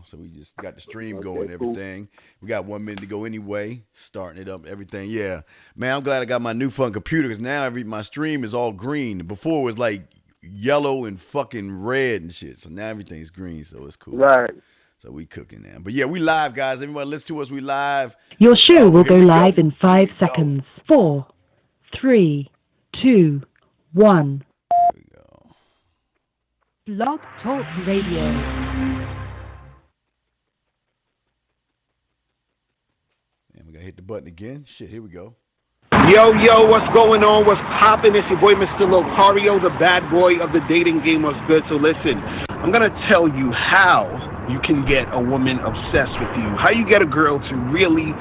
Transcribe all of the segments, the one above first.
So we just got the stream going Okay, and cool. everything. We got 1 minute to go anyway. Starting it up, everything. Yeah, man, I'm glad I got my new fun computer because now my stream is all green. Before it was like yellow and fucking red and shit. So now everything's green. So it's cool. Right. So we cooking now. But yeah, we live, guys. Everybody listen to us. We live. Your show Oh, will here go we live go. in Here 5 we go. seconds. 4, 3, 2, 1. Here we go. Blog Talk Radio. And we gotta hit the button again. Shit, here we go. Yo, what's going on? What's poppin'? It's your boy, Mr. Locario, the bad boy of the dating game. What's good? So listen, I'm going to tell you how you can get a woman obsessed with you. How you get a girl to really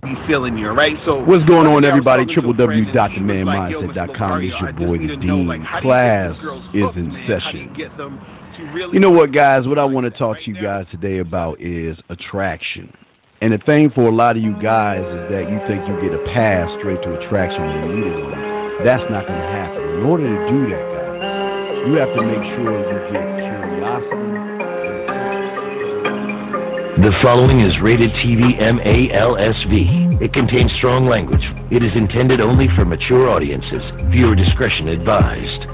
be feeling you, right? So what's going on, everybody? www.themanmindset.com. It's your boy, the Dean. Class is in session. You know what, guys? What I want to talk to you guys today about is attraction. And the thing for a lot of you guys is that you think you get a pass straight to attraction when you meet a woman. That's not going to happen. In order to do that, guys, you have to make sure you get curiosity. The following is rated TV MALSV. It contains strong language. It is intended only for mature audiences. Viewer discretion advised.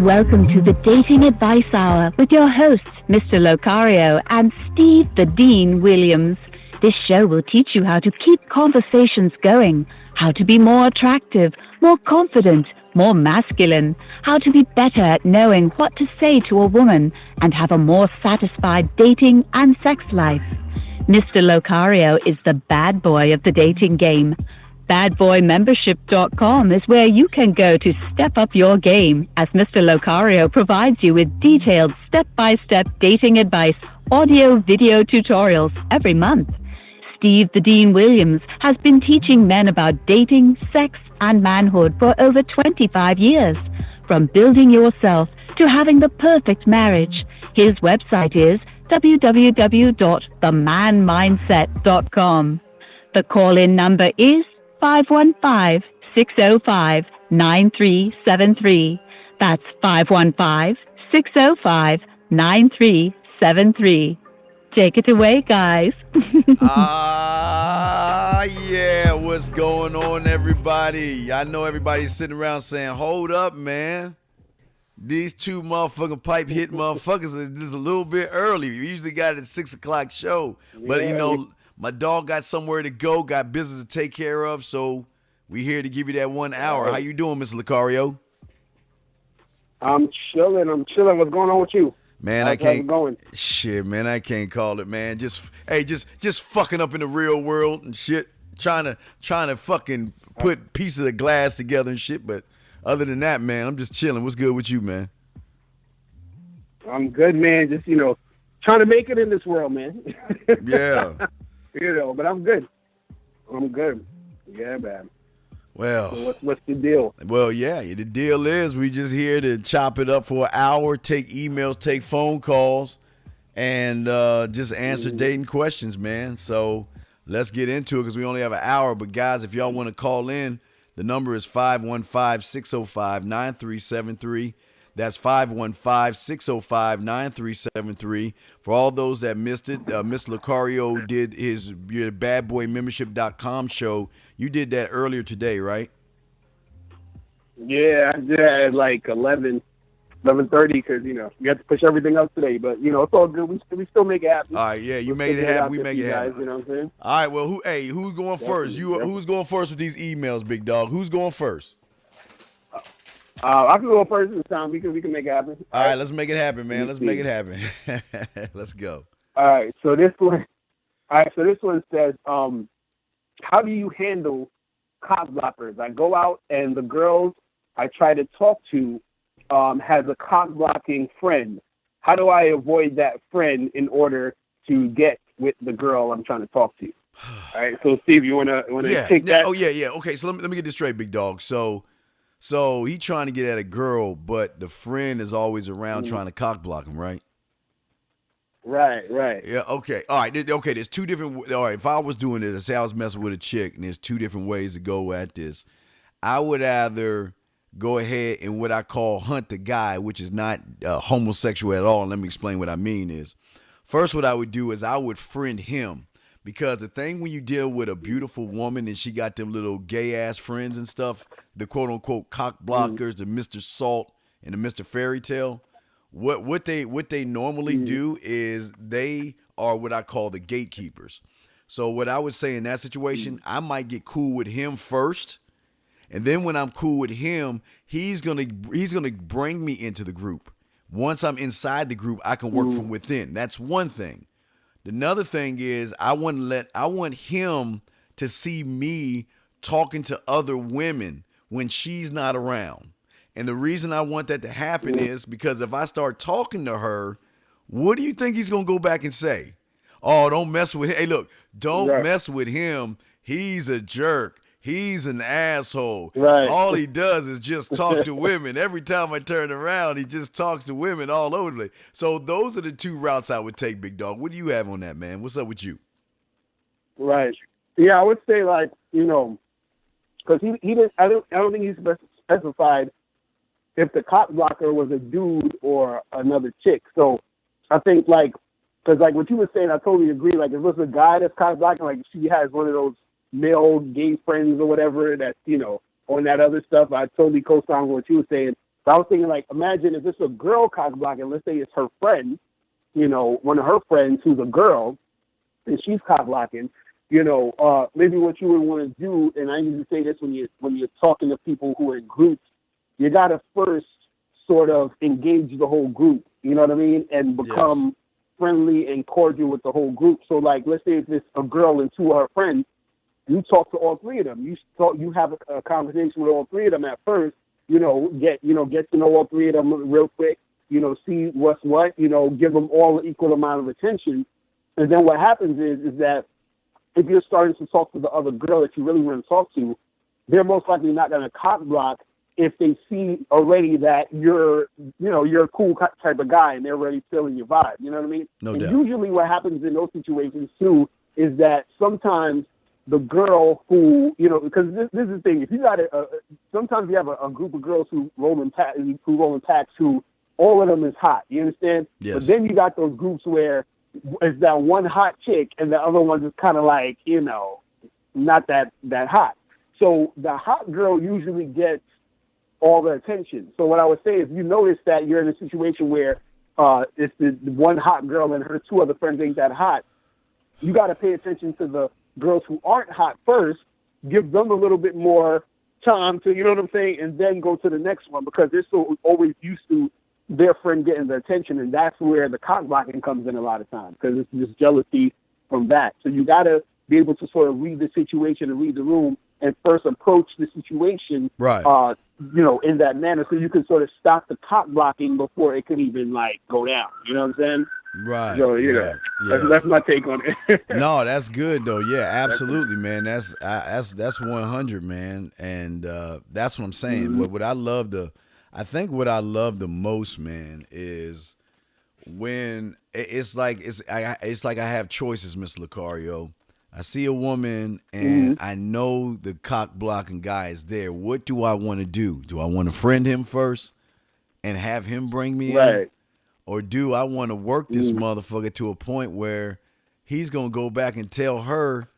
Welcome to the Dating Advice Hour with your hosts, Mr. Locario and Steve the Dean Williams. This show will teach you how to keep conversations going, how to be more attractive, more confident, more masculine, how to be better at knowing what to say to a woman, and have a more satisfied dating and sex life. Mr. Locario is the bad boy of the dating game. BadBoyMembership.com is where you can go to step up your game, as Mr. Locario provides you with detailed step-by-step dating advice, audio-video tutorials every month. Steve the Dean Williams has been teaching men about dating, sex, and manhood for over 25 years. From building yourself to having the perfect marriage. His website is www.themanmindset.com. The call-in number is 515-605-9373. That's 515-605-9373. Take it away, guys. Yeah, what's going on, everybody? I know everybody's sitting around saying, hold up, man. These two motherfucking pipe hit motherfuckers is just a little bit early. We usually got it at 6 o'clock show. But, you know, my dog got somewhere to go, got business to take care of, so we here to give you that 1 hour. How you doing, Mr. Lucario? I'm chilling. What's going on with you? Man, How's I can't. it going? Shit, man, I can't call it, man. Just fucking up in the real world and shit. Trying to fucking put pieces of glass together and shit. But other than that, man, I'm just chilling. What's good with you, man? I'm good, man. Just trying to make it in this world, man. Yeah. But I'm good. Yeah, man. Well, so what's the deal? Well, yeah, the deal is we just here to chop it up for an hour, take emails, take phone calls, and just answer dating questions, man. So let's get into it because we only have an hour. But guys, if y'all want to call in, the number is 515-605-9373. That's 515-605-9373. For all those that missed it, Miss Locario did your badboymembership.com show. You did that earlier today, right? Yeah, I did at like 11:30 because, we had to push everything else today. But, it's all good. We still make it happen. All right, yeah, you made it happen. We make it happen. You know what I'm saying? All right, well, who's going first? Who's going first with these emails, big dog? Who's going first? I can go first this time. We can make it happen. All right, let's make it happen, man. Let's make it happen. Let's go. All right, so this one says, how do you handle cock blockers? I go out and the girls I try to talk to has a cock blocking friend. How do I avoid that friend in order to get with the girl I'm trying to talk to? All right, so Steve, you wanna take that? Oh yeah. Okay, so let me get this straight, big dog. So he trying to get at a girl, but the friend is always around trying to cock block him, right? Right. Yeah, okay. All right. Okay, there's two different. All right, if I was doing this, say I was messing with a chick, and there's two different ways to go at this. I would either go ahead and what I call hunt the guy, which is not homosexual at all. And let me explain what I mean is, First, what I would do is I would friend him. Because the thing when you deal with a beautiful woman and she got them little gay ass friends and stuff, the quote unquote cock blockers, the Mr. Salt and the Mr. Fairy Tale, what they normally do is they are what I call the gatekeepers. So what I would say in that situation, I might get cool with him first, and then when I'm cool with him, he's gonna bring me into the group. Once I'm inside the group, I can work from within. That's one thing. Another thing is I want him to see me talking to other women when she's not around. And the reason I want that to happen is because if I start talking to her, what do you think he's going to go back and say? Oh, don't mess with him. Hey, look, don't mess with him. He's a jerk. He's an asshole. Right. All he does is just talk to women. Every time I turn around, he just talks to women all over the place. So those are the two routes I would take, Big Dog. What do you have on that, man? What's up with you? Right. Yeah, I would say like, because he didn't. I don't think he specified if the cop blocker was a dude or another chick. So I think like, because like what you were saying, I totally agree. Like if it's a guy that's cop blocking, like she has one of those male gay friends or whatever that's, on that other stuff, I totally co-sign with what you were saying. So I was thinking, like, imagine if it's a girl cock blocking, let's say it's her friend, one of her friends who's a girl, and she's cock blocking, maybe what you would want to do, and I usually say this when you're talking to people who are in groups, you got to first sort of engage the whole group, you know what I mean, and become friendly and cordial with the whole group. So, like, let's say if it's a girl and two of her friends, you talk to all three of them. You have a conversation with all three of them at first. Get to know all three of them real quick. See what's what. Give them all an equal amount of attention. And then what happens is that if you're starting to talk to the other girl that you really want to talk to, they're most likely not going to cock block if they see already that you're a cool type of guy and they're already feeling your vibe. You know what I mean? No and doubt. Usually what happens in those situations too is that sometimes the girl who, because this is the thing, if you got sometimes you have a group of girls who roll in packs who all of them is hot, you understand? Yes. But then you got those groups where it's that one hot chick and the other one's just kind of like, not that hot. So the hot girl usually gets all the attention. So what I would say is you notice that you're in a situation where it's the one hot girl and her two other friends ain't that hot, you got to pay attention to the girls who aren't hot first, give them a little bit more time to, you know what I'm saying, and then go to the next one because they're so always used to their friend getting the attention, and that's where the cock blocking comes in a lot of times because it's just jealousy from that. So you got to be able to sort of read the situation and read the room and first approach the situation, right? In that manner so you can sort of stop the cock blocking before it could even, like, go down. You know what I'm saying? Right. So, that's my take on it. No, that's good though. Yeah, absolutely, man. That's 100, man. And that's what I'm saying. Mm-hmm. I think what I love the most, man, is when it's like I have choices, Mr. Locario. I see a woman and I know the cock blocking guy is there. What do I want to do? Do I want to friend him first and have him bring me in? Or do I want to work this motherfucker to a point where he's going to go back and tell her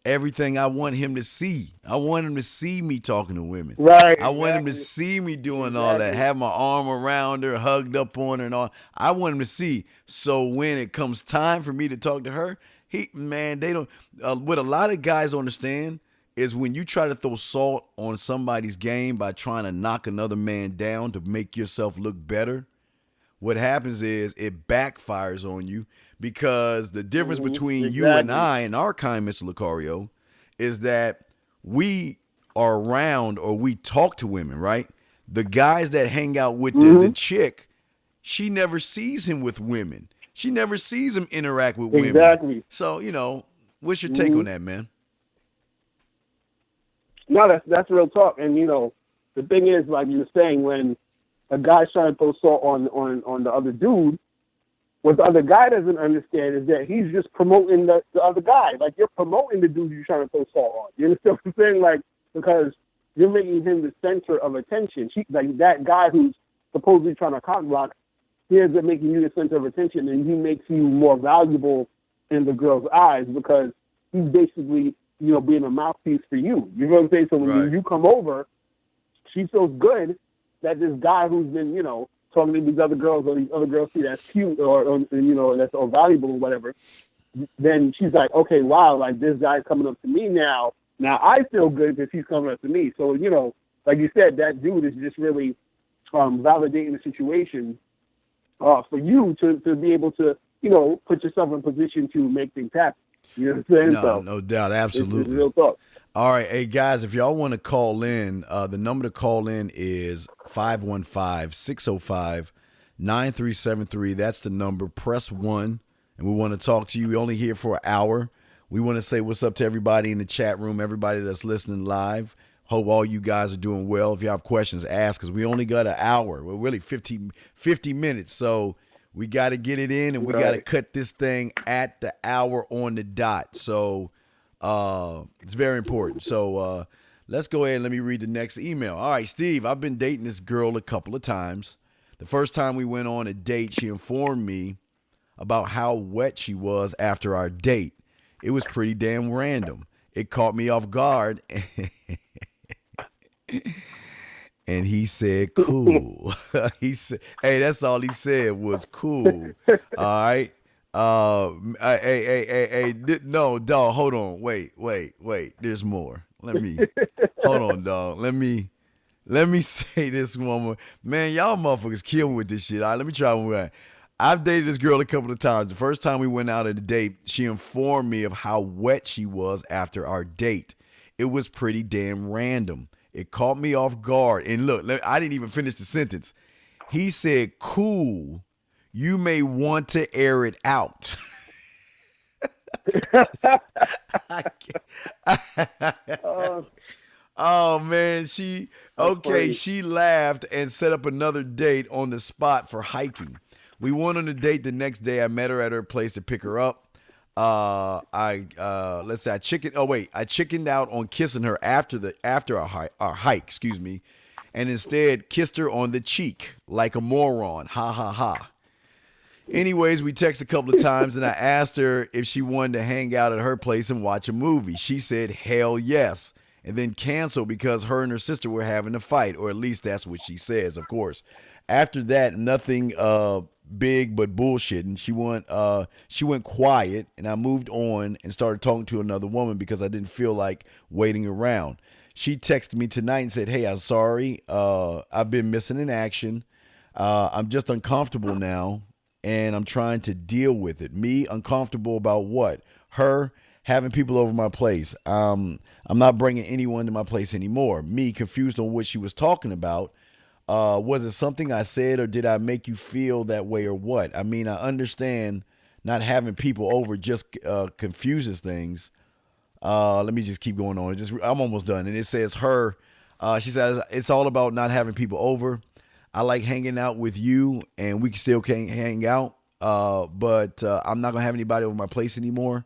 everything I want him to see? I want him to see me talking to women. Right. I want him to see me doing all that, have my arm around her, hugged up on her and all. I want him to see. So when it comes time for me to talk to her, they don't, what a lot of guys understand is when you try to throw salt on somebody's game by trying to knock another man down to make yourself look better, what happens is it backfires on you because the difference between you and I and our kind, Mr. Locario, is that we are around or we talk to women, right? The guys that hang out with the chick, she never sees him with women. She never sees him interact with women. Exactly. So, what's your take on that, man? No, that's real talk. And, the thing is, like you were saying, when a guy's trying to throw salt on the other dude, what the other guy doesn't understand is that he's just promoting the other guy. Like, you're promoting the dude you're trying to throw salt on. You understand what I'm saying? Like, because you're making him the center of attention. Like, that guy who's supposedly trying to cock block, he ends up making you the center of attention, and he makes you more valuable in the girl's eyes because he's basically, being a mouthpiece for you. You know what I'm saying? So when you come over, she feels good that this guy who's been, talking to these other girls or these other girls see that's cute or that's all valuable or whatever, then she's like, okay, wow, like this guy's coming up to me now. Now I feel good because he's coming up to me. So, like you said, that dude is just really validating the situation for you to be able to, put yourself in position to make things happen. You know what I'm saying? No doubt. Absolutely. It's real talk. All right. Hey, guys, if y'all want to call in, the number to call in is 515-605-9373. That's the number. Press 1, and we want to talk to you. We only here for an hour. We want to say what's up to everybody in the chat room, everybody that's listening live. Hope all you guys are doing well. If you have questions, ask, because we only got an hour. We're really 50 minutes, so we got to get it in, and we got to cut this thing at the hour on the dot. So it's very important. So let's go ahead and let me read the next email. All right, Steve, I've been dating this girl a couple of times. The first time we went on a date, she informed me about how wet she was after our date. It was pretty damn random. It caught me off guard. And he said, cool. He said, hey, that's all he said was cool. All right. No, dog, hold on. Wait. There's more. Hold on, dog. Let me say this one more. Man, y'all motherfuckers kill me with this shit. All right, let me try one more. I've dated this girl a couple of times. The first time we went out on a date, she informed me of how wet she was after our date. It was pretty damn random. It caught me off guard. And look, I didn't even finish the sentence. He said, cool, you may want to air it out. Oh, man. She laughed and set up another date on the spot for hiking. We went on a date the next day. I met her at her place to pick her up. I chickened out on kissing her after our hike, and instead kissed her on the cheek like a moron. Ha ha ha. Anyways, we texted a couple of times, and I asked her if she wanted to hang out at her place and watch a movie. She said hell yes, and then canceled because her and her sister were having a fight, or at least that's what she says, of course. After that, nothing big but bullshit, and she went quiet, and I moved on and started talking to another woman because I didn't feel like waiting around. She texted me tonight and said, hey, I'm sorry, I've been missing in action, I'm just uncomfortable now, and I'm trying to deal with it. Me, uncomfortable about what? Her having people over my place. I'm not bringing anyone to my place anymore. Me, confused on what she was talking about. Was it something I said, or did I make you feel that way, or what? I mean, I understand not having people over just confuses things. Let me just keep going on. I'm almost done. And it says her, she says, it's all about not having people over. I like hanging out with you, and we still can't hang out, but I'm not going to have anybody over my place anymore.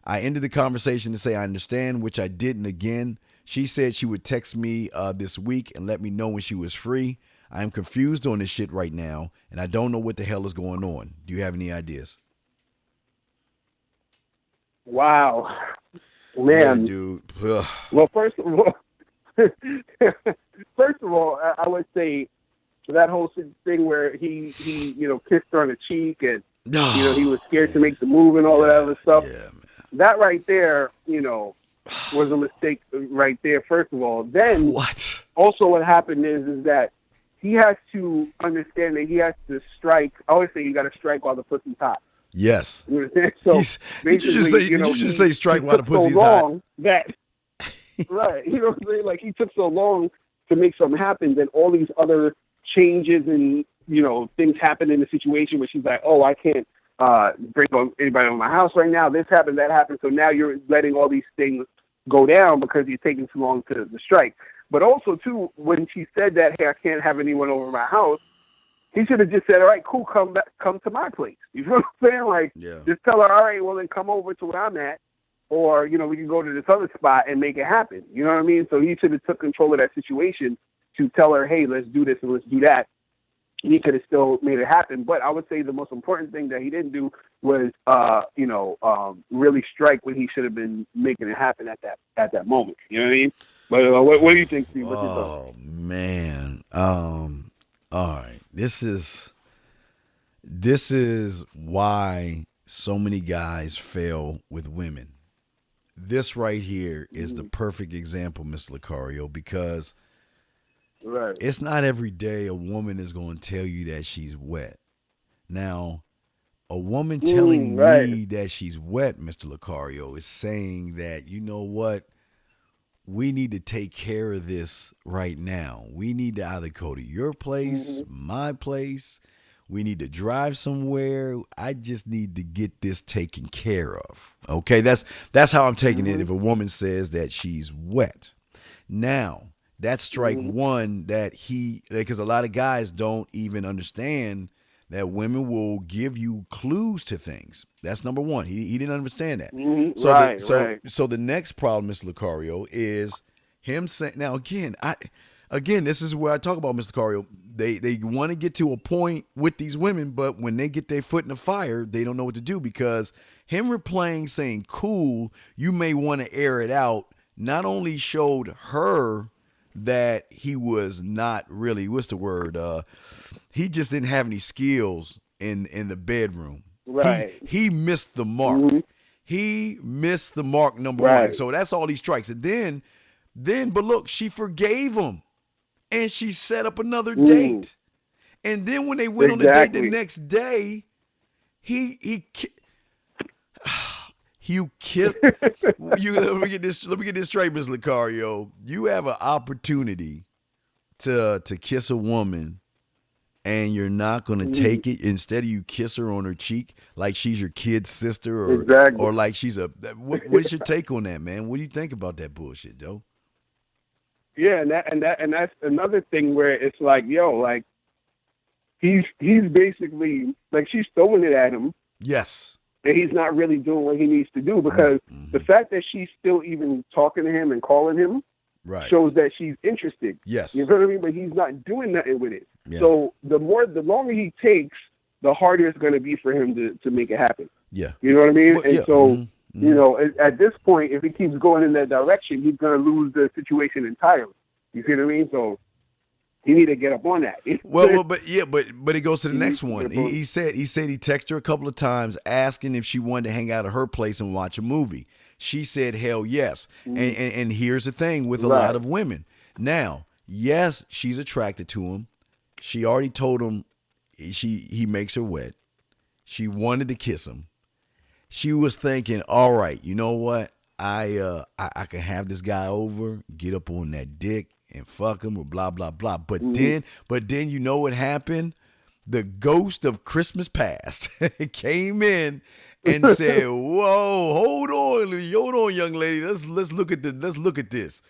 I ended the conversation to say I understand, which I didn't again. She said she would text me this week and let me know when she was free. I am confused on this shit right now, and I don't know what the hell is going on. Do you have any ideas? Wow. Man. Yeah, dude. Ugh. Well, first of all, I would say that whole thing where he kissed her on the cheek, and he was scared to make the move and all that other stuff. Yeah, man. That right there, was a mistake right there, first of all. Then what? Also what happened is that he has to understand that he has to strike. I always say you got to strike while the pussy's hot. Yes. You understand? So did you just say strike while the pussy's hot? Right. You know what I'm saying? Like, he took so long to make something happen, then all these other changes and, things happen in the situation where she's like, oh, I can't bring anybody over my house right now. This happened, that happened. So now you're letting all these things go down because you're taking too long to strike. But also, too, when she said that, hey, I can't have anyone over my house, he should have just said, all right, cool, come to my place. You know what I'm saying? Like, just tell her, all right, well, then come over to where I'm at, or, we can go to this other spot and make it happen. You know what I mean? So he should have took control of that situation to tell her, hey, let's do this and let's do that. he could have still made it happen. But I would say the most important thing that he didn't do was, really strike when he should have been making it happen at that moment. You know what I mean? But what do you think, Steve? What's your thoughts? Oh man. All right. This is why so many guys fail with women. This right here is the perfect example, Mr. Locario, because Right. it's not every day a woman is going to tell you that she's wet. Now, a woman telling right. me that she's wet, Mr. Locario, is saying that, you know what? We need to take care of this right now. We need to either go to your place, my place. We need to drive somewhere. I just need to get this taken care of. Okay, that's how I'm taking it if a woman says that she's wet. Now, that's strike one that because a lot of guys don't even understand that women will give you clues to things. That's number one. He didn't understand that. So the next problem, Mr. Locario, is him saying. Now again, this is where I talk about Mr. Locario. They want to get to a point with these women, but when they get their foot in the fire, they don't know what to do because him replaying saying cool, you may want to air it out. Not only showed her that he was not really, what's the word? He just didn't have any skills in the bedroom. Right. He missed the mark. He missed the mark, number one. So that's all he strikes. And but look, she forgave him. And she set up another date. And then when they went on the date the next day, you kiss. Let me get this straight, Ms. Locario. You have an opportunity to kiss a woman, and you're not going to take it. Instead of you kiss her on her cheek like she's your kid's sister, or like she's a. What's your take on that, man? What do you think about that bullshit, though? Yeah, and that's another thing where it's like, yo, like he's basically like she's throwing it at him. Yes. And he's not really doing what he needs to do because the fact that she's still even talking to him and calling him shows that she's interested. Yes. You know what I mean? But he's not doing nothing with it. Yeah. So the longer he takes, the harder it's going to be for him to make it happen. Yeah. You know what I mean? Well, and so, you know, at this point, if he keeps going in that direction, he's going to lose the situation entirely. You see what I mean? So he need to get up on that. But it goes to the next one. He said he texted her a couple of times asking if she wanted to hang out at her place and watch a movie. She said hell yes. And here's the thing with a lot of women. Now, yes, she's attracted to him. She already told him he makes her wet. She wanted to kiss him. She was thinking, all right, you know what? I can have this guy over, get up on that dick and fuck him or blah, blah, blah. But then you know what happened? The ghost of Christmas past came in and said, whoa, hold on, young lady. Let's look at this.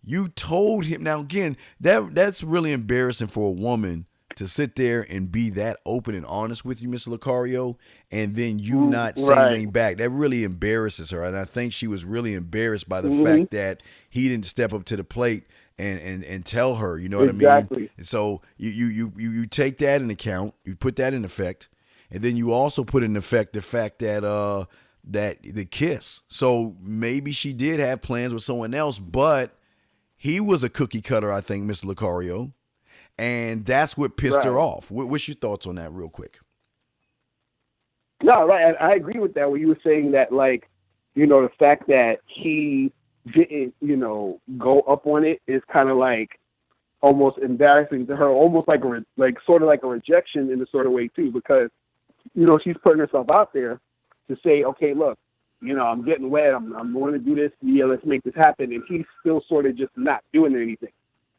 You told him. Now, again, that's really embarrassing for a woman to sit there and be that open and honest with you, Mr. Locario, and then you not say anything back. That really embarrasses her. And I think she was really embarrassed by the fact that he didn't step up to the plate and tell her, you know what I mean? So you take that in account, you put that in effect, and then you also put in effect the fact that that the kiss. So maybe she did have plans with someone else, but he was a cookie cutter, I think, Mr. Locario. And that's what pissed her off. What's your thoughts on that real quick? No, right. I agree with that when you were saying that, like, you know, the fact that he didn't, you know, go up on it is kind of like almost embarrassing to her, almost like sort of like a rejection in a sort of way too, because, you know, she's putting herself out there to say, okay, look, you know, I'm getting wet. I'm going to do this. Yeah, let's make this happen. And he's still sort of just not doing anything.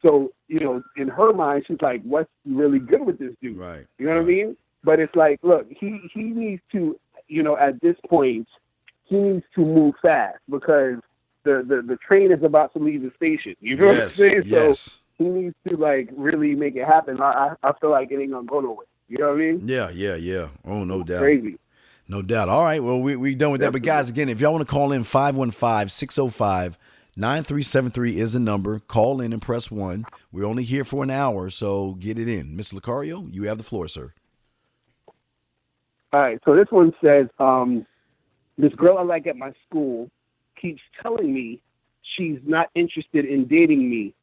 So, you know, in her mind, she's like, what's really good with this dude? Right. You know what I mean? But it's like, look, he needs to, you know, at this point, he needs to move fast because the train is about to leave the station. You know what I'm saying? Yes. So he needs to, like, really make it happen. I feel like it ain't going to go nowhere. You know what I mean? Yeah. Oh, no doubt. Crazy. No doubt. All right. Well, we done with that. But, guys, again, if y'all want to call in, 515-605-9856. 9373 is the number. Call in and press 1. We're only here for an hour, so get it in. Mr. Locario, you have the floor, sir. All right, so this one says, this girl I like at my school keeps telling me she's not interested in dating me.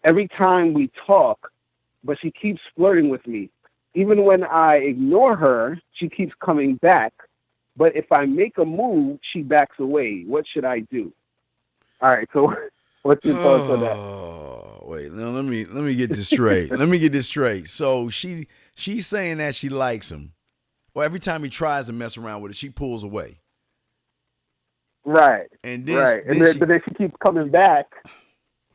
Every time we talk, but she keeps flirting with me. Even when I ignore her, she keeps coming back. But if I make a move, she backs away. What should I do? All right, so what's your thoughts on that? Oh, wait, now let me get this straight. Let me get this straight. So she's saying that she likes him. Well, every time he tries to mess around with her, she pulls away. Right. And then, right. But then she keeps coming back,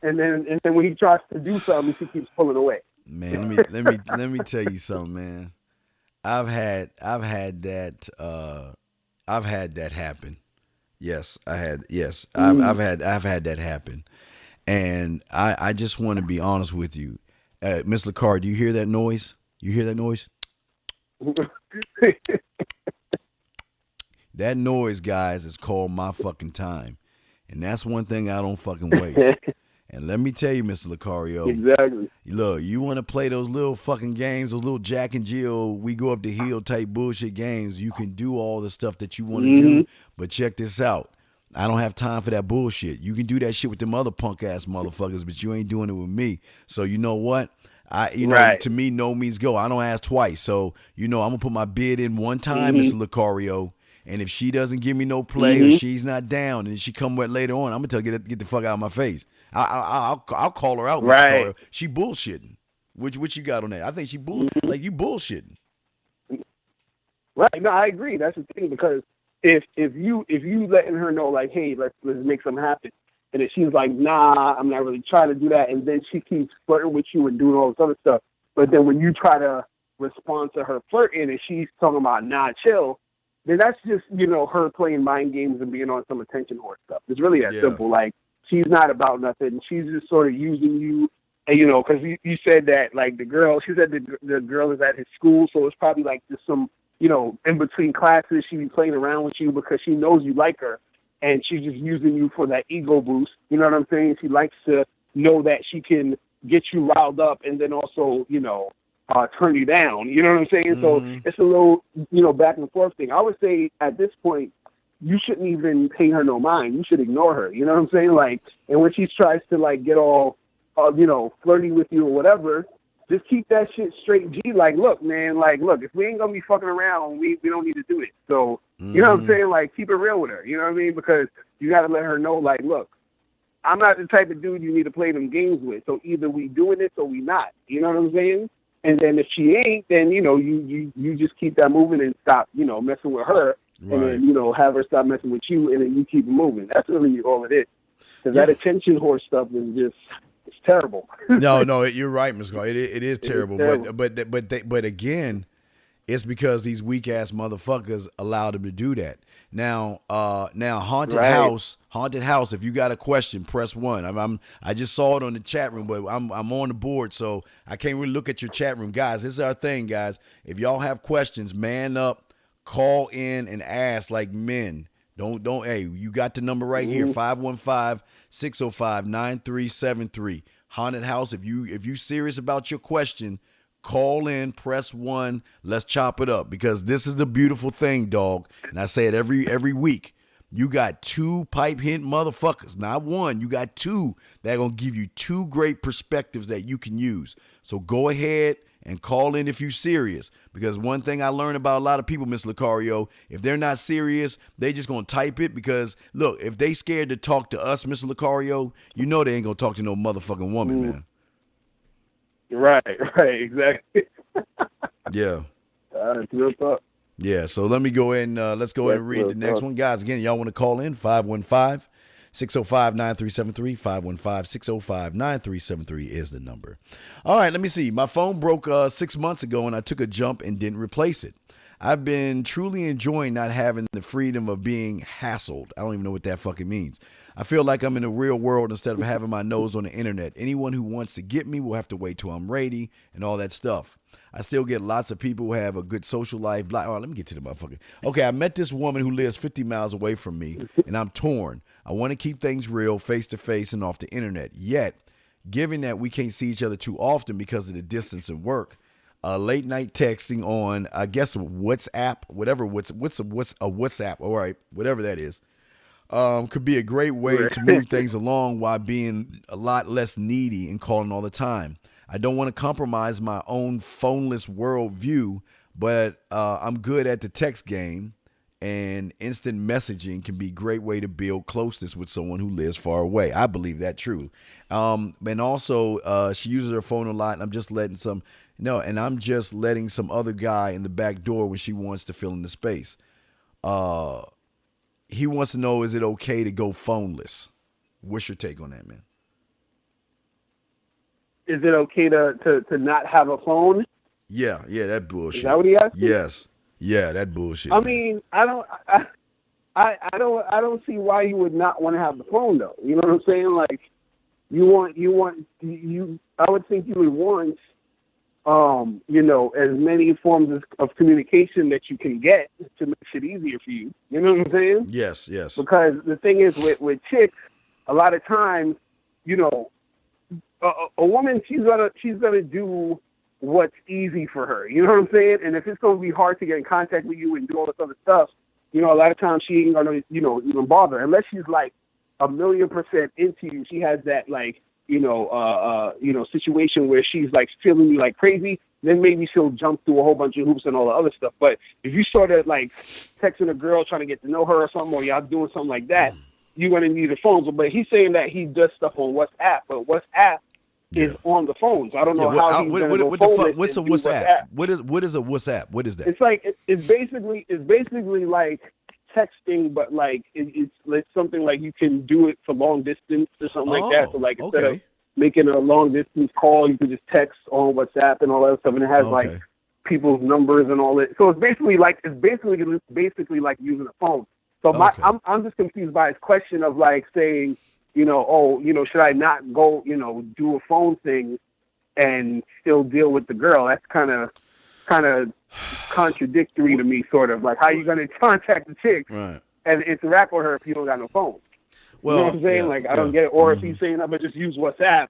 and then when he tries to do something, she keeps pulling away. Man, let me tell you something, man. I've had that happen. Yes, I had. Yes, I've had that happen, and I just want to be honest with you, Miss Locario. Do you hear that noise? You hear that noise? That noise, guys, is called my fucking time, and that's one thing I don't fucking waste. And let me tell you, Mr. Locario. Exactly. Look, you want to play those little fucking games, those little Jack and Jill, we go up the hill type bullshit games. You can do all the stuff that you want to do, but check this out. I don't have time for that bullshit. You can do that shit with them other punk ass motherfuckers, but you ain't doing it with me. So you know what? To me, no means go. I don't ask twice. So, I'm going to put my bid in one time, Mr. Locario. And if she doesn't give me no play or she's not down and she come with later on, I'm going to tell her, get the fuck out of my face. I'll call her out, Mr. Locario. She bullshitting. Which you got on that? I think she like you bullshitting. Right. No, I agree. That's the thing, because if you letting her know, like, hey, let's make something happen, and if she's like, nah, I'm not really trying to do that, and then she keeps flirting with you and doing all this other stuff, but then when you try to respond to her flirting and she's talking about nah, chill, then that's just her playing mind games and being on some attention whore stuff. It's really that simple. Like, she's not about nothing. She's just sort of using you, and because you said that, like, she said the girl is at his school, so it's probably like just some, in between classes, she be playing around with you because she knows you like her, and she's just using you for that ego boost. You know what I'm saying? She likes to know that she can get you riled up and then also, turn you down. You know what I'm saying? So it's a little, back and forth thing. I would say at this point, you shouldn't even pay her no mind. You should ignore her. You know what I'm saying? Like, and when she tries to, like, get all, flirty with you or whatever, just keep that shit straight G. Like, look, man, if we ain't going to be fucking around, we don't need to do it. So, you know what I'm saying? Like, keep it real with her. You know what I mean? Because you got to let her know, like, look, I'm not the type of dude you need to play them games with. So either we doing this or we not. You know what I'm saying? And then if she ain't, then, you just keep that moving and stop, messing with her. Right. And then, have her stop messing with you, and then you keep moving. That's really all it is. Because that attention whore stuff is just, it's terrible. No, you're right, Ms. Gar. It is terrible. But again, it's because these weak ass motherfuckers allowed them to do that. Now, haunted house. If you got a question, press 1. I just saw it on the chat room, but I'm on the board, so I can't really look at your chat room, guys. This is our thing, guys. If y'all have questions, man up. Call in and ask like men. Don't. Hey, you got the number right here, 515-605-9373. Haunted House. If you serious about your question, call in, press 1. Let's chop it up, because this is the beautiful thing, dog. And I say it every week. You got 2 pipe hit motherfuckers, not 1. You got 2 that are gonna give you 2 great perspectives that you can use. So go ahead and call in if you're serious. Because one thing I learned about a lot of people, Miss Locario, if they're not serious, they just going to type it. Because, look, if they scared to talk to us, Mr. Locario, they ain't going to talk to no motherfucking woman, man. Right, exactly. Yeah. That's real tough. Yeah, so let me go ahead and let's go ahead and read the next one. Guys, again, y'all want to call in, 515-605-9373, 515-605-9373 is the number. All right, let me see. My phone broke 6 months ago, and I took a jump and didn't replace it. I've been truly enjoying not having the freedom of being hassled. I don't even know what that fucking means. I feel like I'm in the real world instead of having my nose on the internet. Anyone who wants to get me will have to wait till I'm ready and all that stuff. I still get lots of people who have a good social life. Oh, let me get to the motherfucker. Okay, I met this woman who lives 50 miles away from me, and I'm torn. I want to keep things real, face to face, and off the internet. Yet, given that we can't see each other too often because of the distance and work, late night texting on, I guess, WhatsApp, whatever. What's a WhatsApp? All right, whatever that is. Could be a great way to move things along while being a lot less needy and calling all the time. I don't want to compromise my own phoneless worldview, but I'm good at the text game, and instant messaging can be a great way to build closeness with someone who lives far away. I believe that true. And also, she uses her phone a lot, and I'm just letting some other guy in the back door when she wants to fill in the space. He wants to know, is it okay to go phoneless? What's your take on that, man? Is it okay to not have a phone? Yeah, that bullshit. Is that what he asked? Yes. Yeah, that bullshit. I mean, I don't see why you would not want to have the phone though. You know what I'm saying? Like, I would think you would want, as many forms of communication that you can get to make it easier for you. You know what I'm saying? Yes. Because the thing is with chicks, a lot of times, a woman, she's gonna do what's easy for her. You know what I'm saying? And if it's gonna be hard to get in contact with you and do all this other stuff, a lot of times she ain't gonna, even bother unless she's like 1,000,000% into you. She has that situation where she's like feeling you like crazy. Then maybe she'll jump through a whole bunch of hoops and all the other stuff. But if you sort of like texting a girl trying to get to know her or something, or y'all doing something like that, you're gonna need a phone. But he's saying that he does stuff on WhatsApp, but WhatsApp is on the phones. I don't know how he's gonna go phone. What's a WhatsApp? What is a WhatsApp? What is that? It's like it's basically like texting, but like it's something like you can do it for long distance or something like that. So like instead of making a long distance call, you can just text on WhatsApp and all that stuff, and it has like people's numbers and all that. So it's basically like using a phone. So I'm just confused by his question of like saying, should I not go, do a phone thing and still deal with the girl? That's kind of contradictory to me, sort of. Like, how you going to contact the chick and interact with her if you don't got no phone? Well, you know what I'm saying? I don't get it. Or if he's saying, I'm going to just use WhatsApp,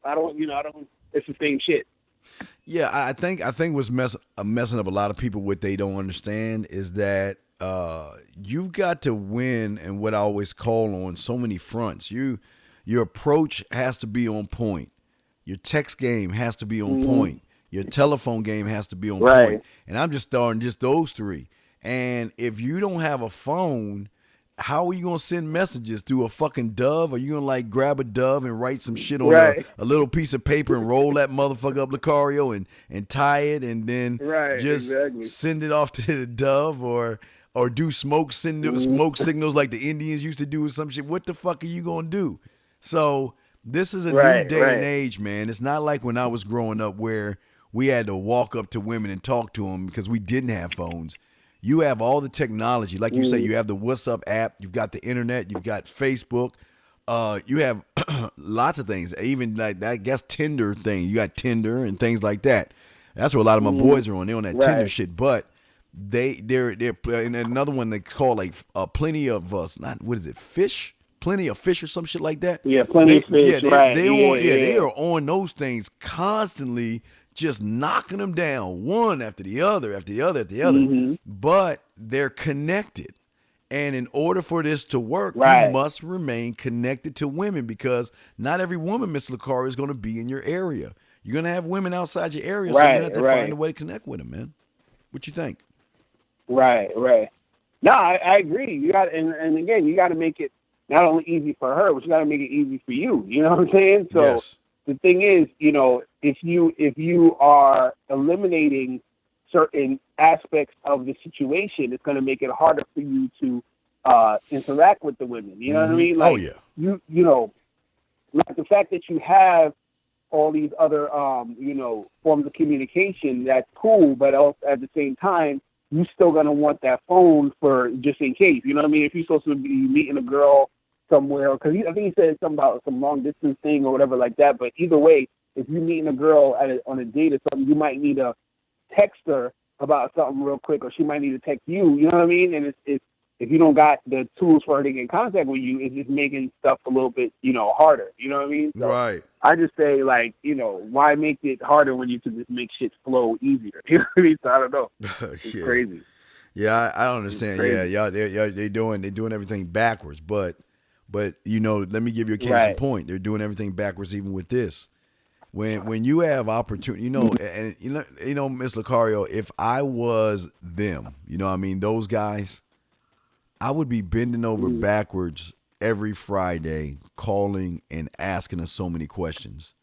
it's the same shit. Yeah, I think what's messing up a lot of people, what they don't understand is that you've got to win, and what I always call on so many fronts. Your approach has to be on point. Your text game has to be on point. Your telephone game has to be on point. And I'm just starting just those three. And if you don't have a phone, how are you going to send messages through a fucking dove? Are you going to like grab a dove and write some shit on a little piece of paper and roll that motherfucker up Locario and tie it and then send it off to the dove or do smoke signals like the Indians used to do or some shit? What the fuck are you going to do? So this is a new day and age, man. It's not like when I was growing up where we had to walk up to women and talk to them because we didn't have phones. You have all the technology. Like you say, you have the WhatsApp app. You've got the internet. You've got Facebook. You have lots of things. Even like that, I guess, Tinder thing. You got Tinder and things like that. That's where a lot of my boys are on. They're on that Tinder shit. But they're and another one they call like Plenty of Us. Not what is it? Fish. Plenty of Fish or some shit like that. Yeah, Plenty of Fish. They are on those things constantly, just knocking them down one after the other, after the other, after the other. But they're connected. And in order for this to work, you must remain connected to women because not every woman, Mr. Locario, is going to be in your area. You're going to have women outside your area, so you're going to have to find a way to connect with them, man. What you think? Right. No, I agree. You got, and again, you got to make it not only easy for her, but you got to make it easy for you. You know what I'm saying? So the thing is, if you are eliminating certain aspects of the situation, it's going to make it harder for you to interact with the women. You know what I mean? Like, like the fact that you have all these other, forms of communication, that's cool, but also at the same time, you're still going to want that phone for just in case. You know what I mean? If you're supposed to be meeting a girl somewhere, because I think he said something about some long distance thing or whatever like that, but either way, if you're meeting a girl on a date or something, you might need a text her about something real quick, or she might need to text you. You know what I mean? And it's if you don't got the tools for her to get in contact with you, it's just making stuff a little bit, harder. You know what I mean? So Right. I just say, like, why make it harder when you can just make shit flow easier? You know what I mean? So I don't know. It's crazy. Yeah, I don't understand. Yeah, y'all, they doing everything backwards. But let me give you a case in point. They're doing everything backwards even with this. When you have opportunity, and Miss Locario, if I was them, those guys, I would be bending over backwards every Friday, calling and asking us so many questions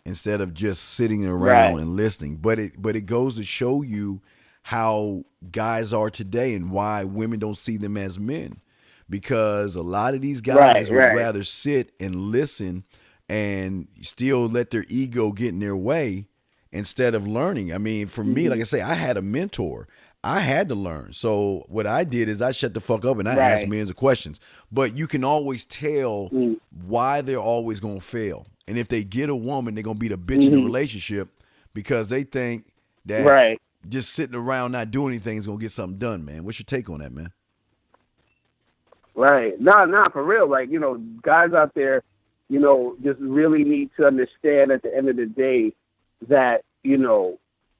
instead of just sitting around and listening. But it goes to show you how guys are today and why women don't see them as men, because a lot of these guys would rather sit and listen and still let their ego get in their way instead of learning. I mean, for me, like I say, I had a mentor. I had to learn. So what I did is I shut the fuck up and I asked millions of questions. But you can always tell why they're always going to fail. And if they get a woman, they're going to be the bitch in the relationship because they think that just sitting around not doing anything is going to get something done, man. What's your take on that, man? Right. Nah, for real. Like, guys out there, just really need to understand at the end of the day that,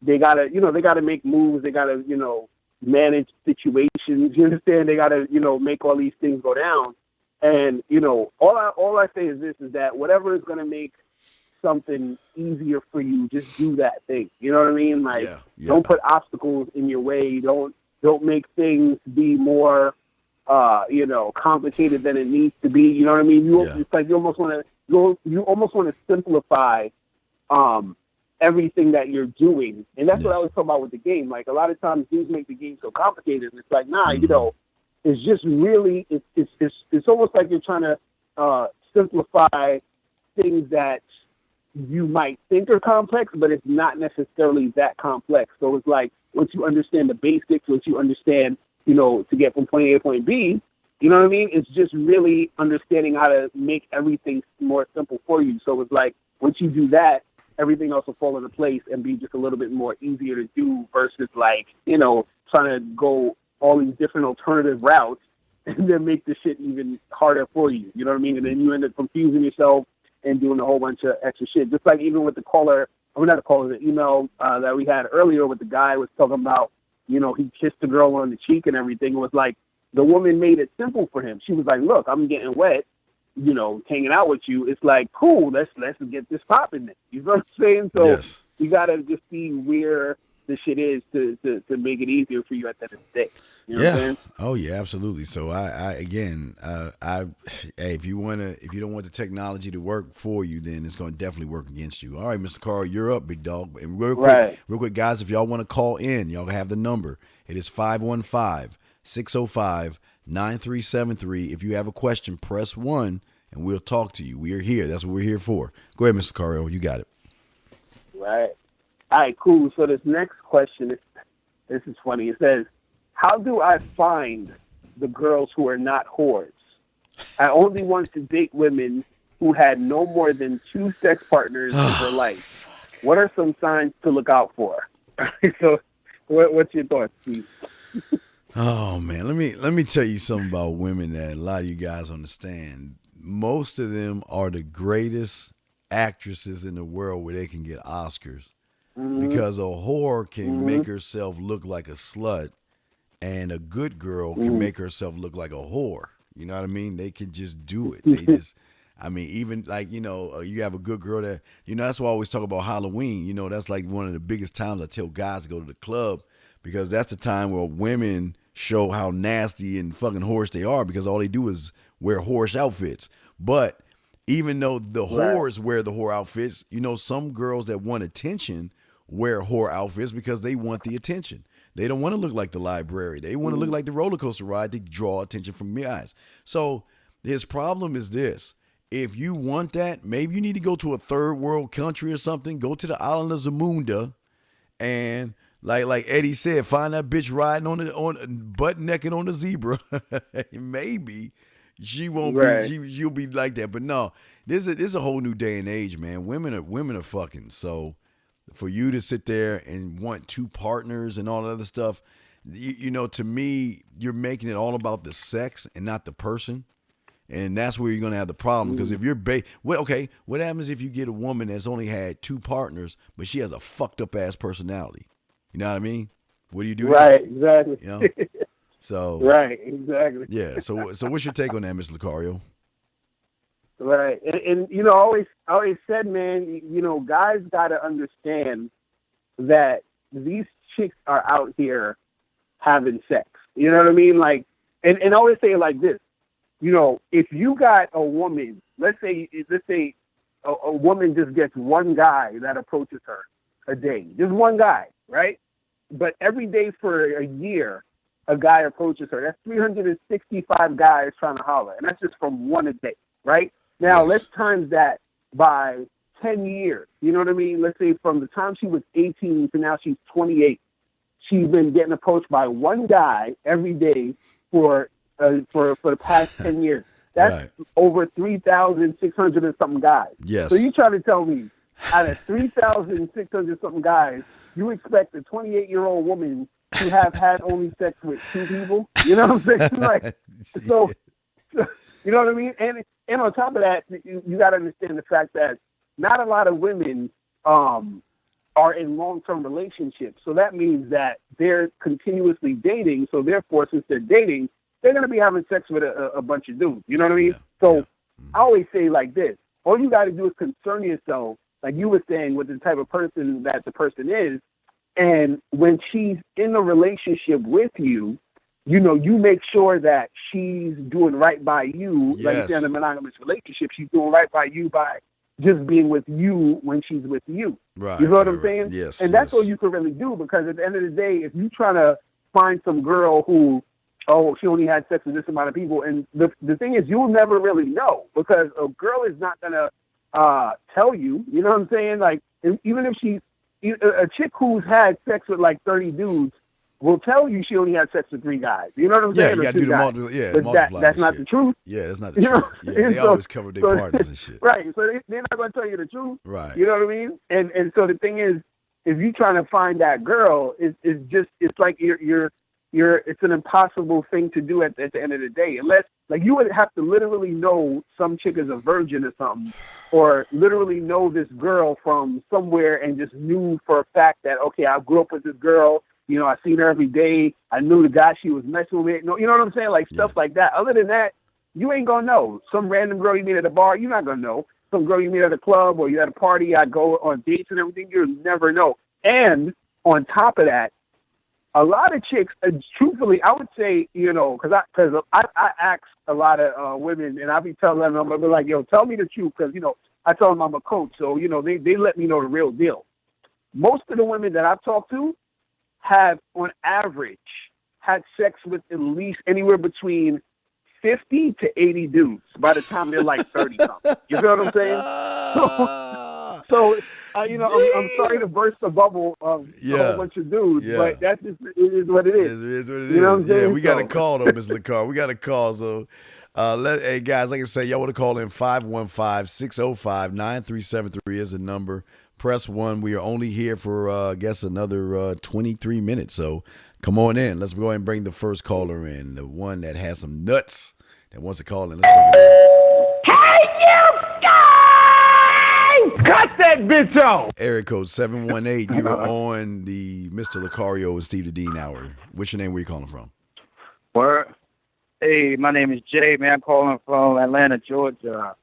they gotta make moves. They gotta, manage situations. You understand? They gotta, make all these things go down. And, all I say is this, is that whatever is going to make something easier for you, just do that thing. You know what I mean? Like, don't put obstacles in your way. Don't make things be more, complicated than it needs to be. You know what I mean? It's like you almost want to simplify, everything that you're doing. And that's what I was talking about with the game. Like, a lot of times dudes make the game so complicated. And it's like, nah, it's just really, it's almost like you're trying to simplify things that you might think are complex, but it's not necessarily that complex. So it's like, once you understand the basics, once you understand, to get from point A to point B, you know what I mean? It's just really understanding how to make everything more simple for you. So it's like, once you do that, everything else will fall into place and be just a little bit more easier to do versus like, trying to go all these different alternative routes and then make the shit even harder for you. You know what I mean? And then you end up confusing yourself and doing a whole bunch of extra shit. Just like even with the the email that we had earlier with the guy was talking about, he kissed the girl on the cheek and everything. It was like the woman made it simple for him. She was like, look, I'm getting wet, hanging out with you. It's like, cool, let's get this popping. You know what I'm saying? So you got to just see where the shit is to make it easier for you at the end of the day. You know what I'm saying? Oh yeah, absolutely. So hey, if you don't want the technology to work for you, then it's going to definitely work against you. All right, Mr. Carl, you're up, big dog. And real quick, guys, if y'all want to call in, y'all have the number. It is 515-605-9373. If you have a question, press 1 and we'll talk to you. We are here. That's what we're here for. Go ahead, Mr. Carl. You got it. Right. All right, cool. So this next question, this is funny. It says, how do I find the girls who are not whores? I only want to date women who had no more than 2 sex partners in her life. What are some signs to look out for? So what's your thoughts, Steve? Oh, man. Let me tell you something about women that a lot of you guys understand. Most of them are the greatest actresses in the world where they can get Oscars. Because a whore can make herself look like a slut, and a good girl can make herself look like a whore. You know what I mean? They can just do it. They just, even like, you have a good girl that, that's why I always talk about Halloween. That's like one of the biggest times I tell guys to go to the club, because that's the time where women show how nasty and fucking whorish they are, because all they do is wear whorish outfits. But even though the whores wear the whore outfits, some girls that want attention wear whore outfits because they want the attention. They don't want to look like the library. They want to look like the roller coaster ride to draw attention from guys. So his problem is this. If you want that, maybe you need to go to a third world country or something. Go to the island of Zamunda, and like Eddie said, find that bitch riding on butt naked on the zebra. Maybe she won't be. She'll be like that. But no, this is a whole new day and age, man. Women are fucking. So For you to sit there and want two partners and all that other stuff, to me, you're making it all about the sex and not the person. And that's where you're going to have the problem. Because if you're what happens if you get a woman that's only had two partners, but she has a fucked up ass personality? You know what I mean? What do you do? Right, exactly. So right, exactly. Yeah. So what's your take on that, Mr. Locario? Right, and I always said, man, guys got to understand that these chicks are out here having sex. You know what I mean? Like, and I always say it like this. If you got a woman, let's say a woman just gets one guy that approaches her a day, just one guy, right? But every day for a year, a guy approaches her. That's 365 guys trying to holler, and that's just from one a day, right? Now, let's times that by 10 years. You know what I mean? Let's say from the time she was 18 to now she's 28, she's been getting approached by one guy every day for the past 10 years. That's over 3,600 and something guys. Yes. So you trying to tell me out of 3,600 something guys, you expect a 28-year-old woman to have had only sex with two people? You know what I'm saying? Like, so you know what I mean? And on top of that, you got to understand the fact that not a lot of women are in long-term relationships. So that means that they're continuously dating. So therefore, since they're dating, they're going to be having sex with a bunch of dudes. You know what I mean? Yeah. So I always say like this. All you got to do is concern yourself, like you were saying, with the type of person that the person is. And when she's in a relationship with you, you make sure that she's doing right by you. Yes. Like you say in a monogamous relationship, she's doing right by you by just being with you when she's with you. Right. You know what I'm saying? Yes. And that's all you can really do, because at the end of the day, if you're trying to find some girl who, she only had sex with this amount of people, and the thing is, you'll never really know, because a girl is not going to tell you. You know what I'm saying? Like, even if she's a chick who's had sex with like 30 dudes will tell you she only had sex with 3 guys. You know what I'm saying? Yeah, you got to do the multiple. But that's not the truth. Yeah, that's not the truth. Yeah, they always cover their partners and shit. Right. So they're not going to tell you the truth. Right. You know what I mean? And so the thing is, if you're trying to find that girl, it's like it's an impossible thing to do at the end of the day, unless, like, you would have to literally know some chick is a virgin or something, or literally know this girl from somewhere and just knew for a fact that, okay, I grew up with this girl, I seen her every day, I knew the guy she was messing with, you know what I'm saying? Like, stuff like that. Other than that, you ain't gonna know. Some random girl you meet at a bar, you're not gonna know. Some girl you meet at a club or you at a party, I go on dates and everything, you'll never know. And on top of that, a lot of chicks, truthfully, I would say, because I ask a lot of women, and I be telling them, I'm be like, yo, tell me the truth, because, I tell them I'm a coach, so, they let me know the real deal. Most of the women that I've talked to have, on average, had sex with at least anywhere between 50 to 80 dudes by the time they're like 30 something. You feel what I'm saying? So I'm sorry to burst the bubble of a whole bunch of dudes, but that's just, it is what it is. It is what it is. You know what I'm saying? Yeah, we got a call though, Ms. LaCar. We got a call. So, hey guys, like I say, y'all want to call in 515-605-9373 is the number. Press 1. We are only here for I guess another 23 minutes. So come on in. Let's go ahead and bring the first caller in, the one that has some nuts that wants to call in. Let's bring it in. Hey, you guys! Cut that bitch off! Area code 718. You are on the Mr. Locario and Steve the Dean Hour. What's your name? Where you calling from? Word. Hey, my name is Jay, man. I'm calling from Atlanta, Georgia.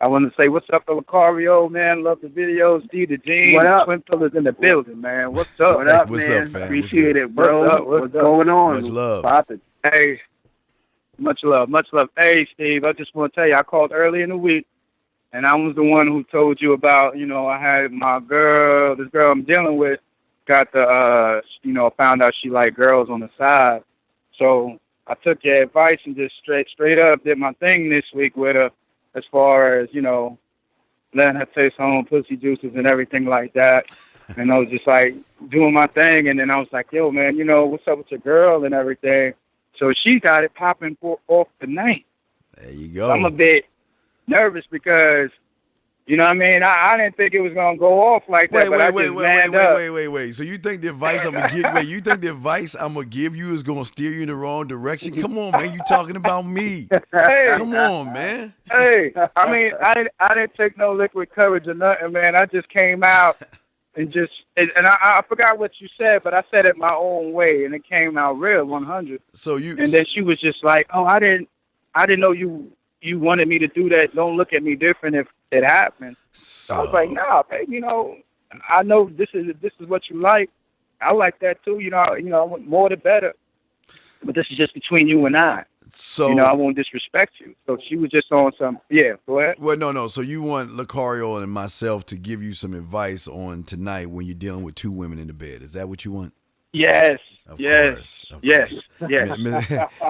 I want to say what's up to Locario, man. Love the videos. Steve the Dean. What up? Twin Pillars in the building, man. What's up? What up, What's man? up, fam? Appreciate it, bro. What's up? Going on? Much love. Pop it. Hey, much love, much love. Hey, Steve, I just want to tell you, I called early in the week, and I was the one who told you about, I had my girl, this girl I'm dealing with, got the, found out she liked girls on the side. So I took your advice and just straight up did my thing this week with her, as far as, letting her taste her own pussy juices and everything like that. And I was just like doing my thing. And then I was like, yo, man, what's up with your girl and everything? So she got it popping off the night. There you go. So I'm a bit nervous because, You know what I mean? I didn't think it was gonna go off like that, but I just manned up. Wait. So you think the advice I'm gonna give? Wait, you think the advice I'm gonna give you is gonna steer you in the wrong direction? Come on, man. You talking about me? Hey, Come on, man. hey. I mean, I didn't take no liquid courage or nothing, man. I just came out and I forgot what you said, but I said it my own way, and it came out real 100. So you and then she was just like, "Oh, I didn't know you wanted me to do that. Don't look at me different if it happened." So I was like, "Nah, babe, you know, I know this is what you like. I like that too. You know, more the better. But this is just between you and I. So you know, I won't disrespect you." So she was just on some. Yeah, go ahead. Well, no. So you want Locario and myself to give you some advice on tonight when you're dealing with two women in the bed? Is that what you want? Yes. Of yes. course. Yes.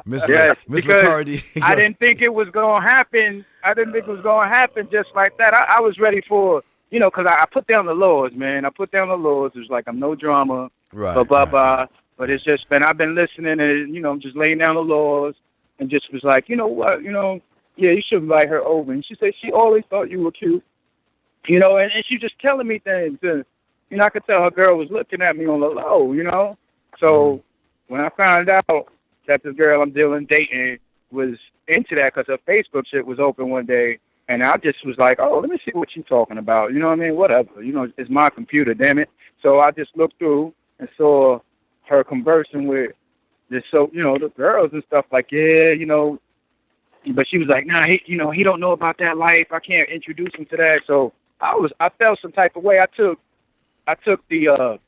Miss Because Locario, I didn't think it was gonna happen. I didn't think it was gonna happen just like that. I was ready for, you know, because I put down the laws, man. I put down the laws. It was like, I'm no drama. Right. Blah. But it's just been, I've been listening and, you know, just laying down the laws and just was like, you know what, you know, yeah, you should invite her over. And she said she always thought you were cute, you know, and she just telling me things. And, you know, I could tell her girl was looking at me on the low, you know. So when I found out that this girl I'm dating was into that because her Facebook shit was open one day, and I just was like, oh, let me see what you're talking about. You know what I mean? Whatever. You know, it's my computer, damn it. So I just looked through and saw her conversing with this, so, you know, the girls and stuff like, yeah, you know. But she was like, nah, he don't know about that life. I can't introduce him to that. So I felt some type of way. I took the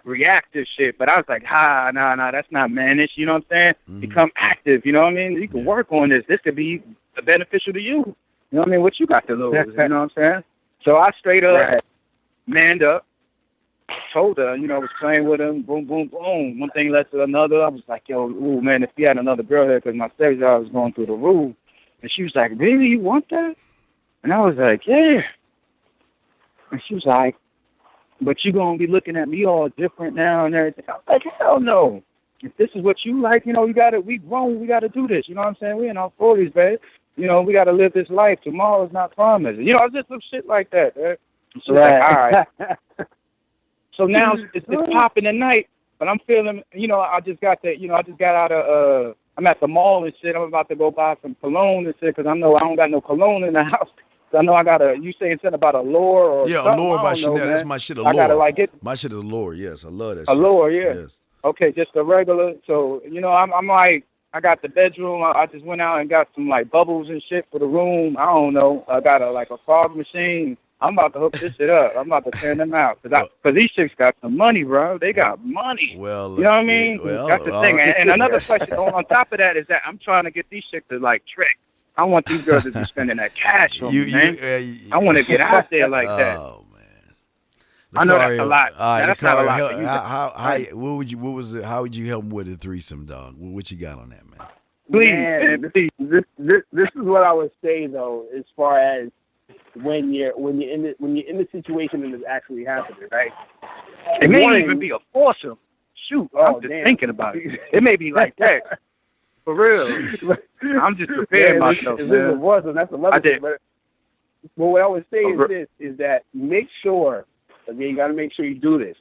reactive shit, but I was like, nah, that's not mannish, you know what I'm saying? Mm-hmm. Become active, you know what I mean? You can work on this. This could be beneficial to you. You know what I mean? What you got to lose, you know what I'm saying? So I straight up manned up, told her, you know, I was playing with him, boom, boom, boom. One thing led to another. I was like, yo, ooh, man, if we had another girl here, because my sex drive was going through the roof. And she was like, really, you want that? And I was like, yeah. And she was like, but you going to be looking at me all different now and everything. I was like, hell no. If this is what you like, you know, we grown, we got to do this. You know what I'm saying? We in our 40s, babe. You know, we got to live this life. Tomorrow's not promised. You know, it's just some shit like that, man. So like, all right. So now it's popping at night, but I'm feeling, you know, I just got out of, I'm at the mall and shit. I'm about to go buy some cologne and shit because I know I don't got no cologne in the house. I know I got you saying something about Allure or something. Allure by Chanel. Man. That's my shit, Allure. I gotta like it. My shit is Allure. Yes, I love that. Allure, shit. yeah. Yes. Okay, just a regular. So you know, I'm like, I got the bedroom. I just went out and got some like bubbles and shit for the room. I don't know. I got a fog machine. I'm about to hook this shit up. I'm about to turn them out because these chicks got some money, bro. They got money. Well, you know what I mean? That's the thing. And another question on top of that is that I'm trying to get these chicks to like trick. I want these girls to be spending that cash on me, man. I want to get out there like that. Oh man, I know that's a lot. That's not a lot. How would you help them with a threesome, dog? What you got on that, man? Please, man, this is what I would say though, as far as when you're in the situation and it's actually happening, right? It may even be a foursome. Shoot, I'm just thinking about it. It may be like that. For real. I'm just preparing myself, man. If it wasn't, that's another thing. But what I would say is that make sure, again, you got to make sure you do this.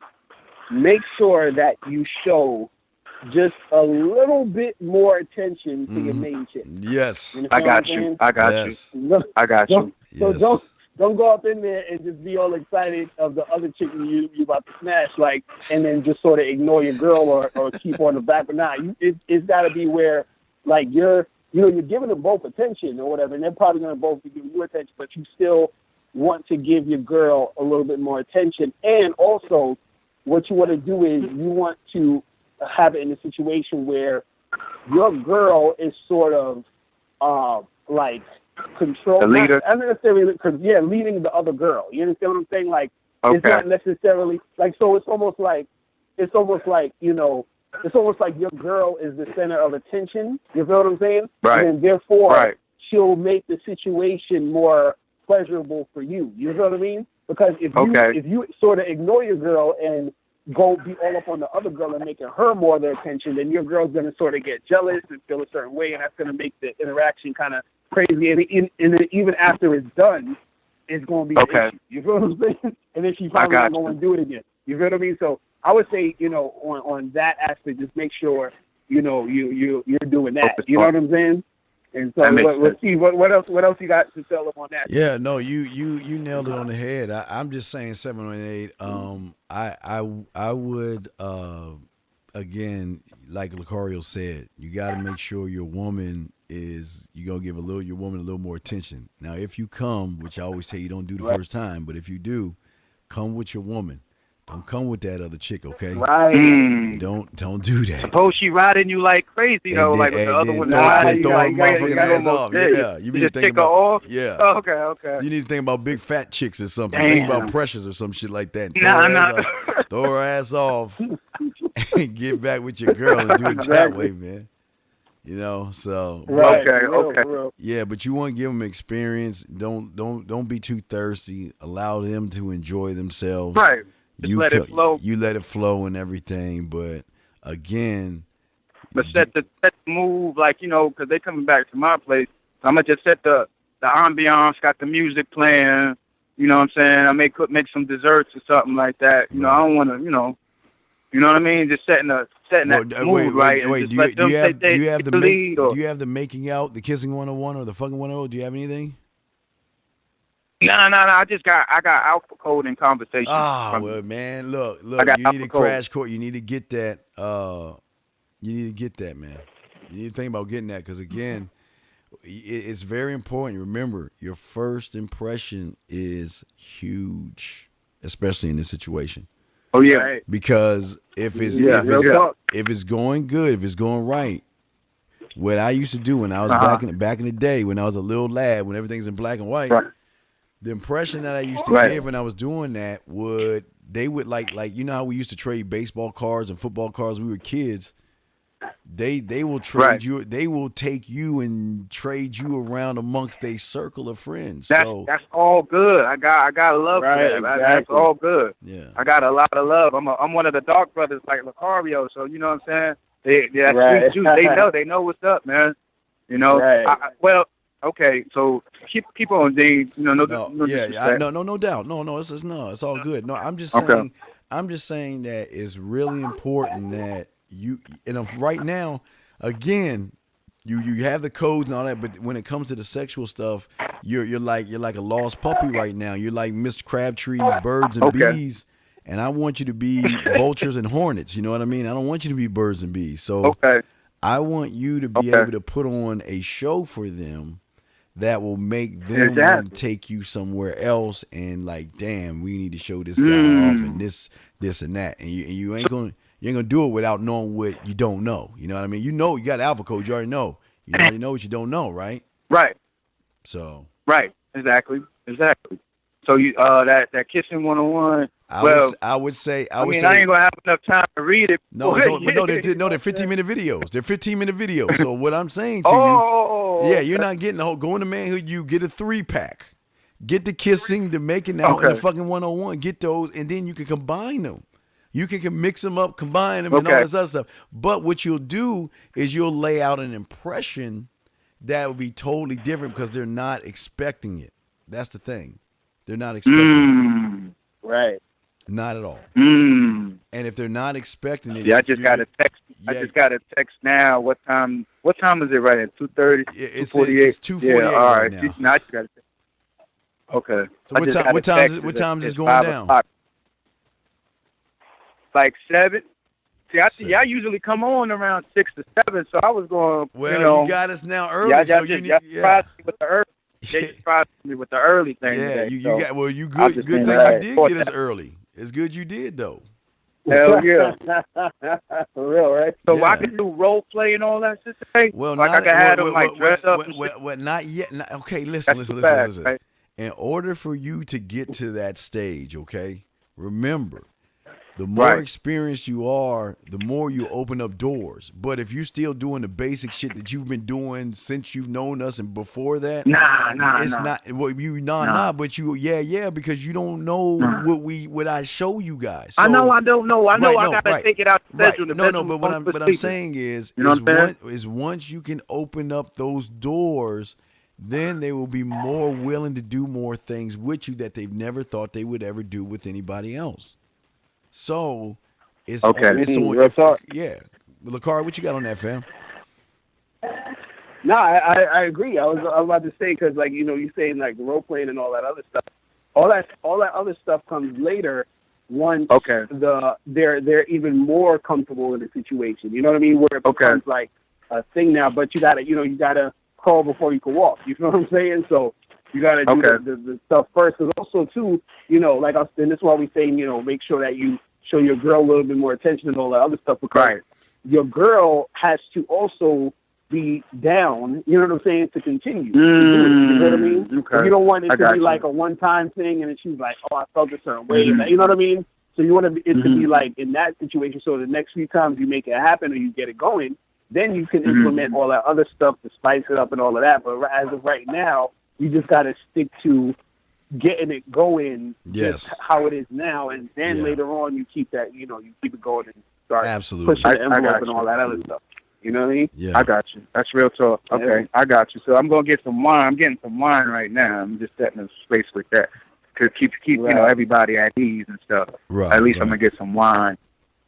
Make sure that you show just a little bit more attention to your main chick. Yes. I got you. I got you. So don't go up in there and just be all excited of the other chick you about to smash, like, and then just sort of ignore your girl or keep on the back. But it's got to be where, like, you're giving them both attention or whatever, and they're probably going to both be giving you attention, but you still want to give your girl a little bit more attention. And also, what you want to do is you want to have it in a situation where your girl is sort of like control. The leader. Not necessarily, leading the other girl. You understand what I'm saying? Like, It's not necessarily like, so it's almost like you know. It's almost like your girl is the center of attention. You feel what I'm saying? Right. And therefore, she'll make the situation more pleasurable for you. You feel what I mean? Because if you sort of ignore your girl and go be all up on the other girl and making her more of their attention, then your girl's going to sort of get jealous and feel a certain way, and that's going to make the interaction kind of crazy. And even after it's done, it's going to be an issue. You feel what I'm saying? And then she's probably not going to do it again. You feel what I mean? So I would say, on that aspect, just make sure, you're doing that. You know what I'm saying? And so let's see what else you got to tell them on that. Yeah, no, you nailed it on the head. I'm just saying 7 or 8. I would again, like Locario said, you got to make sure your woman you're gonna give your woman a little more attention. Now, if you come, which I always tell you, don't do the first time, but if you do, come with your woman. Don't come with that other chick, okay? Right. Don't do that. Suppose she riding you like crazy though, like with the other one riding you like motherfucking ass off. Yeah, you need to think about. Off? Yeah. Oh, okay. You need to think about big fat chicks or something. Damn. Think about Precious or some shit like that. Throw her ass off and get back with your girl and do it that way, man. So right. Okay. Yeah, but you want to give them experience. Don't be too thirsty. Allow them to enjoy themselves. Right. Just let it flow. You let it flow and everything, but again. But set the move, like, because they coming back to my place. So I'm gonna just set the ambiance, got the music playing. You know what I'm saying? I may make some desserts or something like that. I don't want to, you know what I mean? Just setting that mood right. Wait, do you have the making out, the kissing 101 or the fucking 101? Do you have anything? No. I got alpha code in conversation. Well, man, look. You need a crash course. You need to get that. You need to get that, man. You need to think about getting that because again, it's very important. Remember, your first impression is huge, especially in this situation. Oh yeah. Because if it's going good, if it's going right, what I used to do when I was back in the day when I was a little lad, when everything's in black and white. Right. The impression that I used to give when I was doing that they would like how we used to trade baseball cards and football cards when we were kids. They will trade you. They will take you and trade you around amongst a circle of friends. That's all good. I got love for that. Exactly. That's all good. Yeah, I got a lot of love. I'm one of the dark brothers like Locario. So you know what I'm saying? They know what's up, man. Right. Okay, so keep on, Dean. No doubt. No, it's all good. No, I'm just saying that it's really important that you right now, again, you have the codes and all that, but when it comes to the sexual stuff, you're like a lost puppy right now. You're like Mr. Crabtree's birds and bees, and I want you to be vultures and hornets. You know what I mean? I don't want you to be birds and bees. So I want you to be able to put on a show for them that will make them want to take you somewhere else and like, damn, we need to show this guy off and this and that. And you ain't gonna do it without knowing what you don't know. You know what I mean? You got alpha code, you already know. You already know what you don't know, right? Right. So right, exactly. So you that kissing 101. I would say I ain't gonna have enough time to read it. No, they're 15-minute videos. They're 15-minute videos. So what I'm saying to you, you're not getting the whole go in the manhood. You get a 3-pack, get the kissing, the making out, and the fucking 101. Get those, and then you can combine them. You can mix them up, combine them, and all this other stuff. But what you'll do is you'll lay out an impression that will be totally different because they're not expecting it. That's the thing. They're not expecting it. Right. Not at all. And if they're not expecting it, I just got a text. I just got a text now. What time? What time is it right at 2:30? It's 2:48 right now. Now I just got a text. Okay. So what time is this going down? O'clock. Like 7. See, I usually come on around 6 to 7, so I was going. Well, you got us now early, so you need. Surprised me with the early. They surprised me with the early thing. Yeah, today, you so got. Well, you good. Good thing you did get us early. It's good you did though. Hell yeah. For real, right? So I can do role play and all that shit today? Well, like I can have them dress up and shit? Not yet. Okay, listen. Right? In order for you to get to that stage, okay, remember, the more experienced you are, the more you open up doors. But if you're still doing the basic shit that you've been doing since you've known us and before that, it's not. Well, but you, because you don't know what I show you guys. So, I know I don't know. I gotta take it out the bedroom. No. But what I'm saying is once you can open up those doors, then they will be more willing to do more things with you that they've never thought they would ever do with anybody else. So it's Okay. on, it's on. Real talk. Yeah, Locario, what you got on that, fam? No, I agree. I was about to say, because like, you're saying like role playing and all that other stuff. All that other stuff comes later once they're even more comfortable in the situation. You know what I mean? Where it becomes like a thing now. But you gotta crawl before you can walk. You know what I'm saying? So you gotta do the stuff first. Because also too, like and this is why we saying, make sure that you show your girl a little bit more attention and all that other stuff, because your girl has to also be down, you know what I'm saying, to continue. You know what I mean? Okay. You don't want it to be like a one-time thing and then she's like, oh, I felt a certain way. You know what I mean? So you want it to be like in that situation, so the next few times you make it happen or you get it going, then you can implement all that other stuff to spice it up and all of that. But as of right now, you just got to stick to getting it going just how it is now, and then later on you keep that, you keep it going and start pushing the envelope and all that other stuff. You know what I mean? Yeah. I got you. That's real talk. Okay, I got you. So I'm gonna get some wine. I'm getting some wine right now. I'm just setting a space with that to keep everybody at ease and stuff. Right. At least I'm gonna get some wine,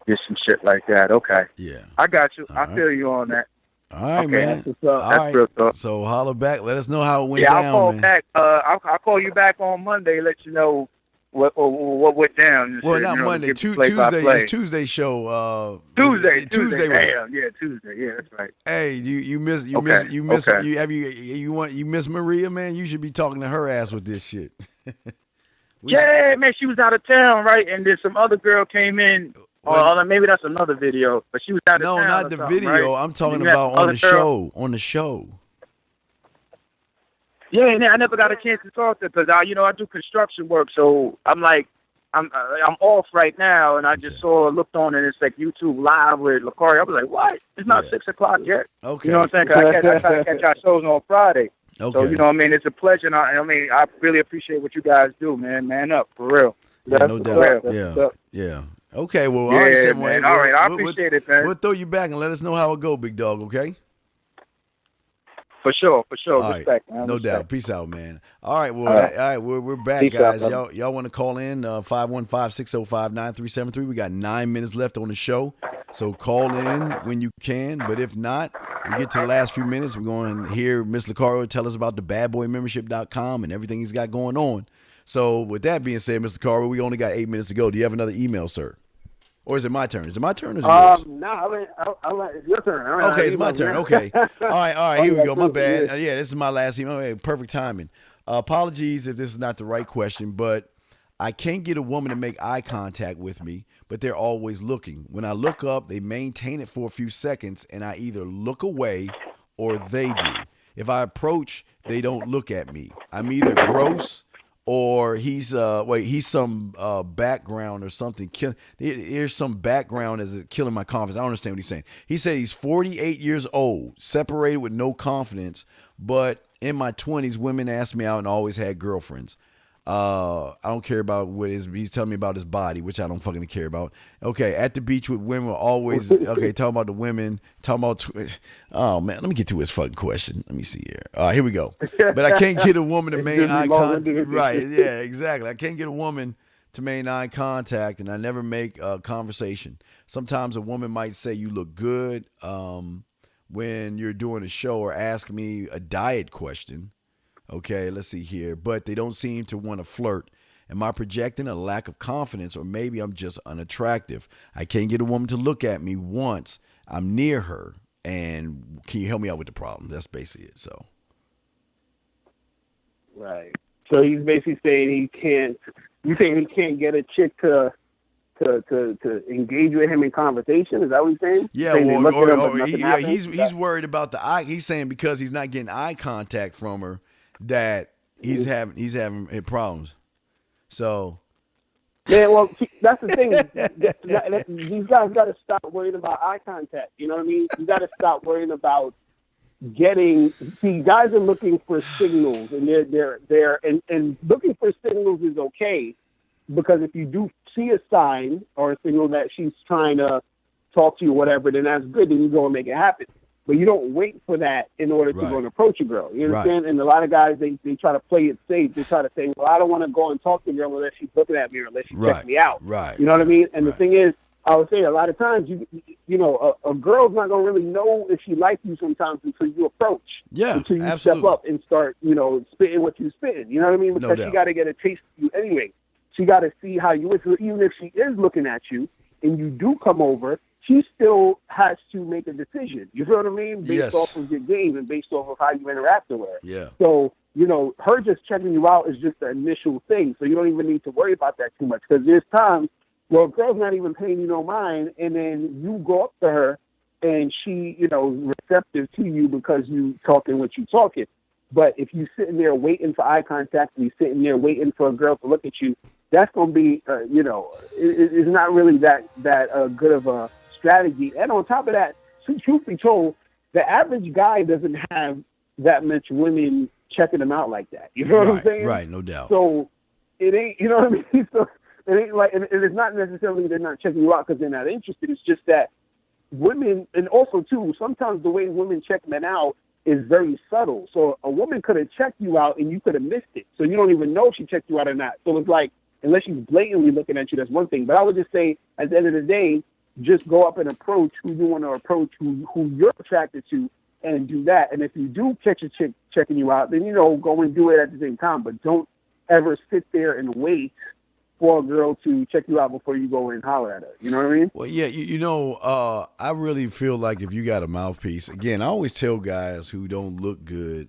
get some shit like that. Okay. Yeah. I got you. I feel you on that. All right, man. That's real talk. So holler back. Let us know how it went down. I'll call man. back. I'll call you back on Monday. Let you know what went down. Well, not Monday. Tuesday. It's Tuesday show. Tuesday. Tuesday. Damn. Yeah, Tuesday. Yeah, that's right. Hey, you miss Maria, man. You should be talking to her ass with this shit. Man, she was out of town, right? And then some other girl came in. Or maybe that's another video, but she was out of town. No, not the video. Right? I'm talking about on the show. On the show. Yeah, and I never got a chance to talk to her because I do construction work, so I'm like, I'm off right now, and I just looked on, and it's like YouTube Live with Locario. I was like, what? It's not 6 o'clock yet. Okay. You know what I'm saying? 'Cause I catch our shows on Friday. Okay. So, you know what I mean? It's a pleasure, and I really appreciate what you guys do, man. Man up, for real. Yeah, no doubt. Yeah. Okay, well, all right, man. All right, I appreciate it, man. We'll throw you back and let us know how it go, big dog, okay? For sure. All Respect, right. man. No doubt. Peace out, man. All right, well, we're back, Peace guys. out, y'all want to call in 515-605-9373. We got 9 minutes left on the show, so call in when you can. But if not, we get to the last few minutes. We're going to hear Miss Locario tell us about the badboymembership.com and everything he's got going on. So with that being said, Mr. Carver, we only got 8 minutes to go. Do you have another email, sir? Or is it my turn? Is it my turn or is it yours? No, it's your turn. Okay, it's my turn. Okay. All right, here we go. My bad. Yeah, this is my last email. Okay, perfect timing. Apologies if this is not the right question, but I can't get a woman to make eye contact with me, but they're always looking. When I look up, they maintain it for a few seconds, and I either look away or they do. If I approach, they don't look at me. I'm either gross or he's some background or something. Here's some background as killing my confidence. I don't understand what he's saying. He said he's 48 years old, separated with no confidence, but in my 20s, women asked me out and always had girlfriends. I don't care about he's telling me about his body, which I don't fucking care about. Okay, at the beach with women always, talking about the women, oh man, let me get to his fucking question. Let me see here. All right, here we go. But I can't get a woman to make eye contact. Right, yeah, exactly. I can't get a woman to make eye contact, and I never make a conversation. Sometimes a woman might say, you look good when you're doing a show, or ask me a diet question. Okay, let's see here. But they don't seem to want to flirt. Am I projecting a lack of confidence, or maybe I'm just unattractive? I can't get a woman to look at me once I'm near her. And can you help me out with the problem? That's basically it. So. Right. So he's basically saying he can't get a chick to engage with him in conversation. Is that what he's saying? Yeah, he's worried about the eye. He's saying because he's not getting eye contact from her, that he's having problems. So, yeah, well, that's the thing. These guys got to stop worrying about eye contact. You know what I mean? You got to stop worrying about getting. See, guys are looking for signals, and they're looking for signals is okay, because if you do see a sign or a signal that she's trying to talk to you or whatever, then that's good. Then you go and make it happen. but you don't wait for that in order to go and approach a girl. You understand? And a lot of guys, they try to play it safe. They try to say, well, I don't want to go and talk to a girl unless she's looking at me or unless she checks me out. You know what I mean? And the thing is, I would say a lot of times, you know, a girl's not going to really know if she likes you sometimes until you approach. Until you step up and start, you know, spitting what you spitting. You know what I mean? Because she got to get a taste of you anyway. She got to see how you is. So even if she is looking at you and you do come over, she still has to make a decision. You feel what I mean? Based off of your game and based off of how you interact with her. So, you know, her just checking you out is just the initial thing. So you don't even need to worry about that too much, because there's times where a girl's not even paying you no mind, and then you go up to her and she, you know, receptive to you because you talking what you talking. But if you sitting there waiting for eye contact, and you sitting there waiting for a girl to look at you, that's going to be, you know, it's not really that good of a strategy. And on top of that, truth be told, the average guy doesn't have that much women checking him out like that. You know what I'm saying? Right, no doubt. So it ain't, you know what I mean? So it ain't like, and it's not necessarily they're not checking you out because they're not interested. It's just that women, and also too, sometimes the way women check men out is very subtle. So a woman could have checked you out and you could have missed it. So you don't even know if she checked you out or not. So it's like, unless she's blatantly looking at you, that's one thing. But I would just say, at the end of the day, just go up and approach who you want to approach, who you're attracted to, and do that. And if you do catch a chick checking you out, then, you know, go and do it at the same time. But don't ever sit there and wait for a girl to check you out before you go and holler at her. You know what I mean? Well, yeah, you know, I really feel like if you got a mouthpiece, again, I always tell guys who don't look good,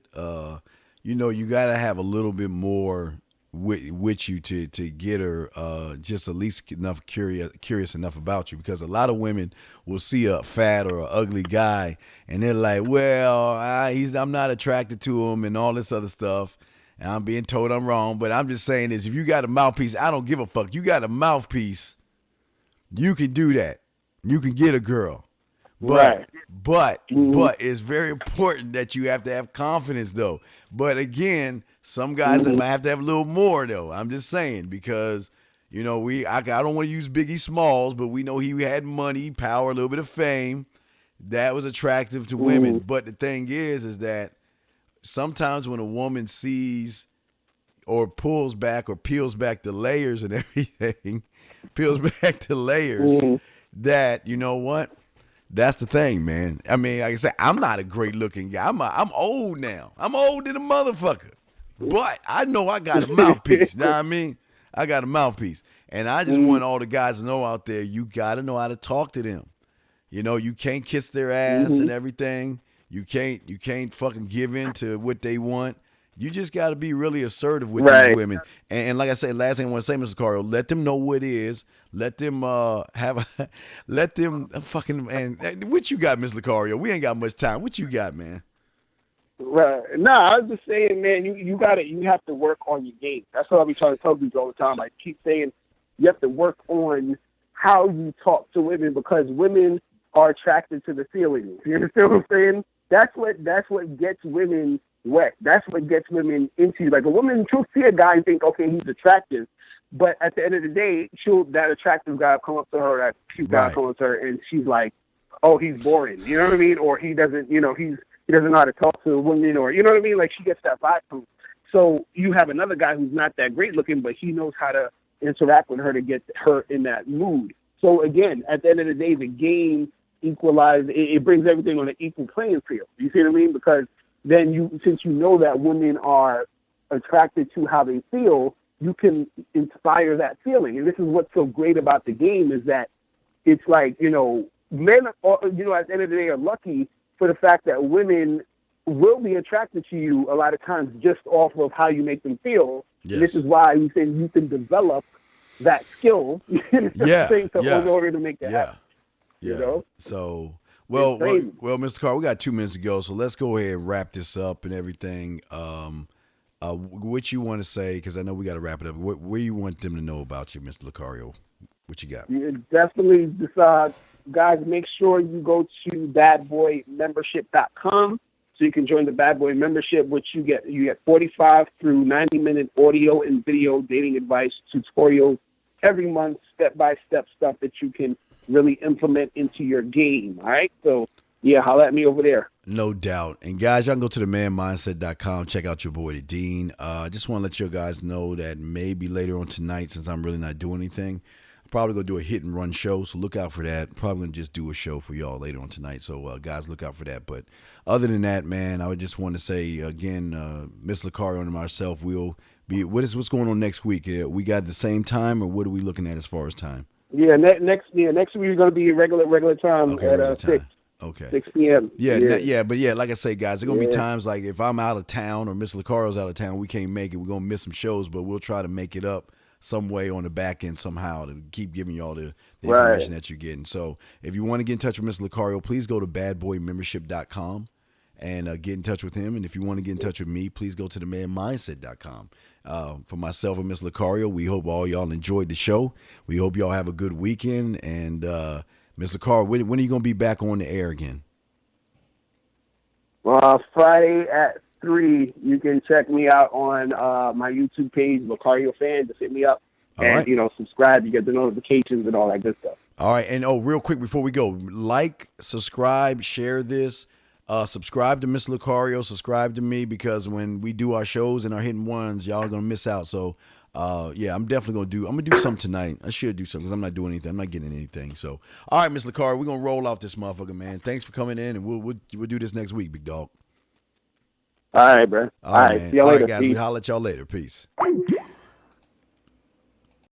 you know, you got to have a little bit more with you to get her just at least enough curious enough about you, because a lot of women will see a fat or an ugly guy and they're like, well, I'm not attracted to him and all this other stuff. And I'm being told I'm wrong, but I'm just saying is, if you got a mouthpiece, I don't give a fuck. You got a mouthpiece, you can do that. You can get a girl. But it's very important that you have to have confidence, though. But again, some guys might have to have a little more, though. I'm just saying, because, you know, I don't want to use Biggie Smalls, but we know he had money, power, a little bit of fame. That was attractive to women. But the thing is that sometimes when a woman sees or pulls back or peels back the layers and everything, that, you know what? That's the thing, man. I mean, like I said, I'm not a great looking guy. I'm old now. I'm old than a motherfucker. But I know I got a mouthpiece. You know what I mean? I got a mouthpiece. And I just want all the guys to know out there, you got to know how to talk to them. You know, you can't kiss their ass and everything. You can't fucking give in to what they want. You just got to be really assertive with these women. And like I said, last thing I want to say, Mr. Cario, let them know what it is. Let them let them fucking, man. What you got, Mr. Locario? We ain't got much time. What you got, man? Right. No, I was just saying, man, you have to work on your game. That's what I be trying to tell people all the time. I keep saying you have to work on how you talk to women, because women are attracted to the feelings. You understand what I'm saying? That's what gets women wet. That's what gets women into you. Like, a woman, she'll see a guy and think, okay, he's attractive, but at the end of the day, that attractive guy will come up to her, that cute guy come up to her, and she's like, oh, he's boring. You know what I mean? Or he doesn't, you know, he doesn't know how to talk to a woman, or, you know what I mean? Like, she gets that vibe from him. So you have another guy who's not that great looking, but he knows how to interact with her to get her in that mood. So again, at the end of the day, the game it brings everything on an equal playing field. You see what I mean? Because then since you know that women are attracted to how they feel, you can inspire that feeling. And this is what's so great about the game, is that it's like, you know, men, you know, at the end of the day are lucky for the fact that women will be attracted to you a lot of times just off of how you make them feel. Yes. This is why you say you can develop that skill in order to make that happen. Yeah. You know? So, well, Mr. Carr, we got 2 minutes to go, so let's go ahead and wrap this up and everything. What you want to say, because I know we got to wrap it up. Where you want them to know about you, Mr. Locario? What you got? Yeah, definitely, guys, make sure you go to badboymembership.com so you can join the Bad Boy membership, which you get 45 through 90-minute audio and video dating advice tutorials every month, step-by-step stuff that you can really implement into your game. All right, so Yeah, holla at me over there. No doubt. And guys, y'all can go to themanmindset.com. Check out your boy, the Dean. I just want to let you guys know that maybe later on tonight, since I'm really not doing anything, I'm probably going to do a hit and run show. So look out for that. Probably going to just do a show for y'all later on tonight. So guys, look out for that. But other than that, man, I would just want to say again, Miss Locario and myself, we'll be, what's going on next week? We got the same time, or what are we looking at as far as time? Yeah, next week we're going to be regular time Okay, at regular 6. time. Okay. 6 p.m. But like I say, guys, there are going to be times like if I'm out of town or Miss Locario's out of town, we can't make it. We're going to miss some shows, but we'll try to make it up some way on the back end somehow to keep giving y'all the information that you're getting. So if you want to get in touch with Miss Locario, please go to badboymembership.com and get in touch with him. And if you want to get in touch with me, please go to themanmindset.com. For myself and Miss Locario, we hope all y'all enjoyed the show. We hope y'all have a good weekend. And Mr. Carr, when are you going to be back on the air again? Friday at 3. You can check me out on my YouTube page, Locario Fan. Just hit me up and, subscribe. You get the notifications and all that good stuff. All right. And, real quick before we go, like, subscribe, share this. Subscribe to Miss Locario, subscribe to me, because when we do our shows and our hidden ones, y'all are going to miss out. So, I'm definitely going to do something tonight. I should do something because I'm not doing anything. I'm not getting anything. So, all right, Miss Locario, we're going to roll off this motherfucker, man. Thanks for coming in, and we'll do this next week, big dog. All right, bro. All right, man. See y'all all later. right, guys. Peace. We holler at y'all later. Peace.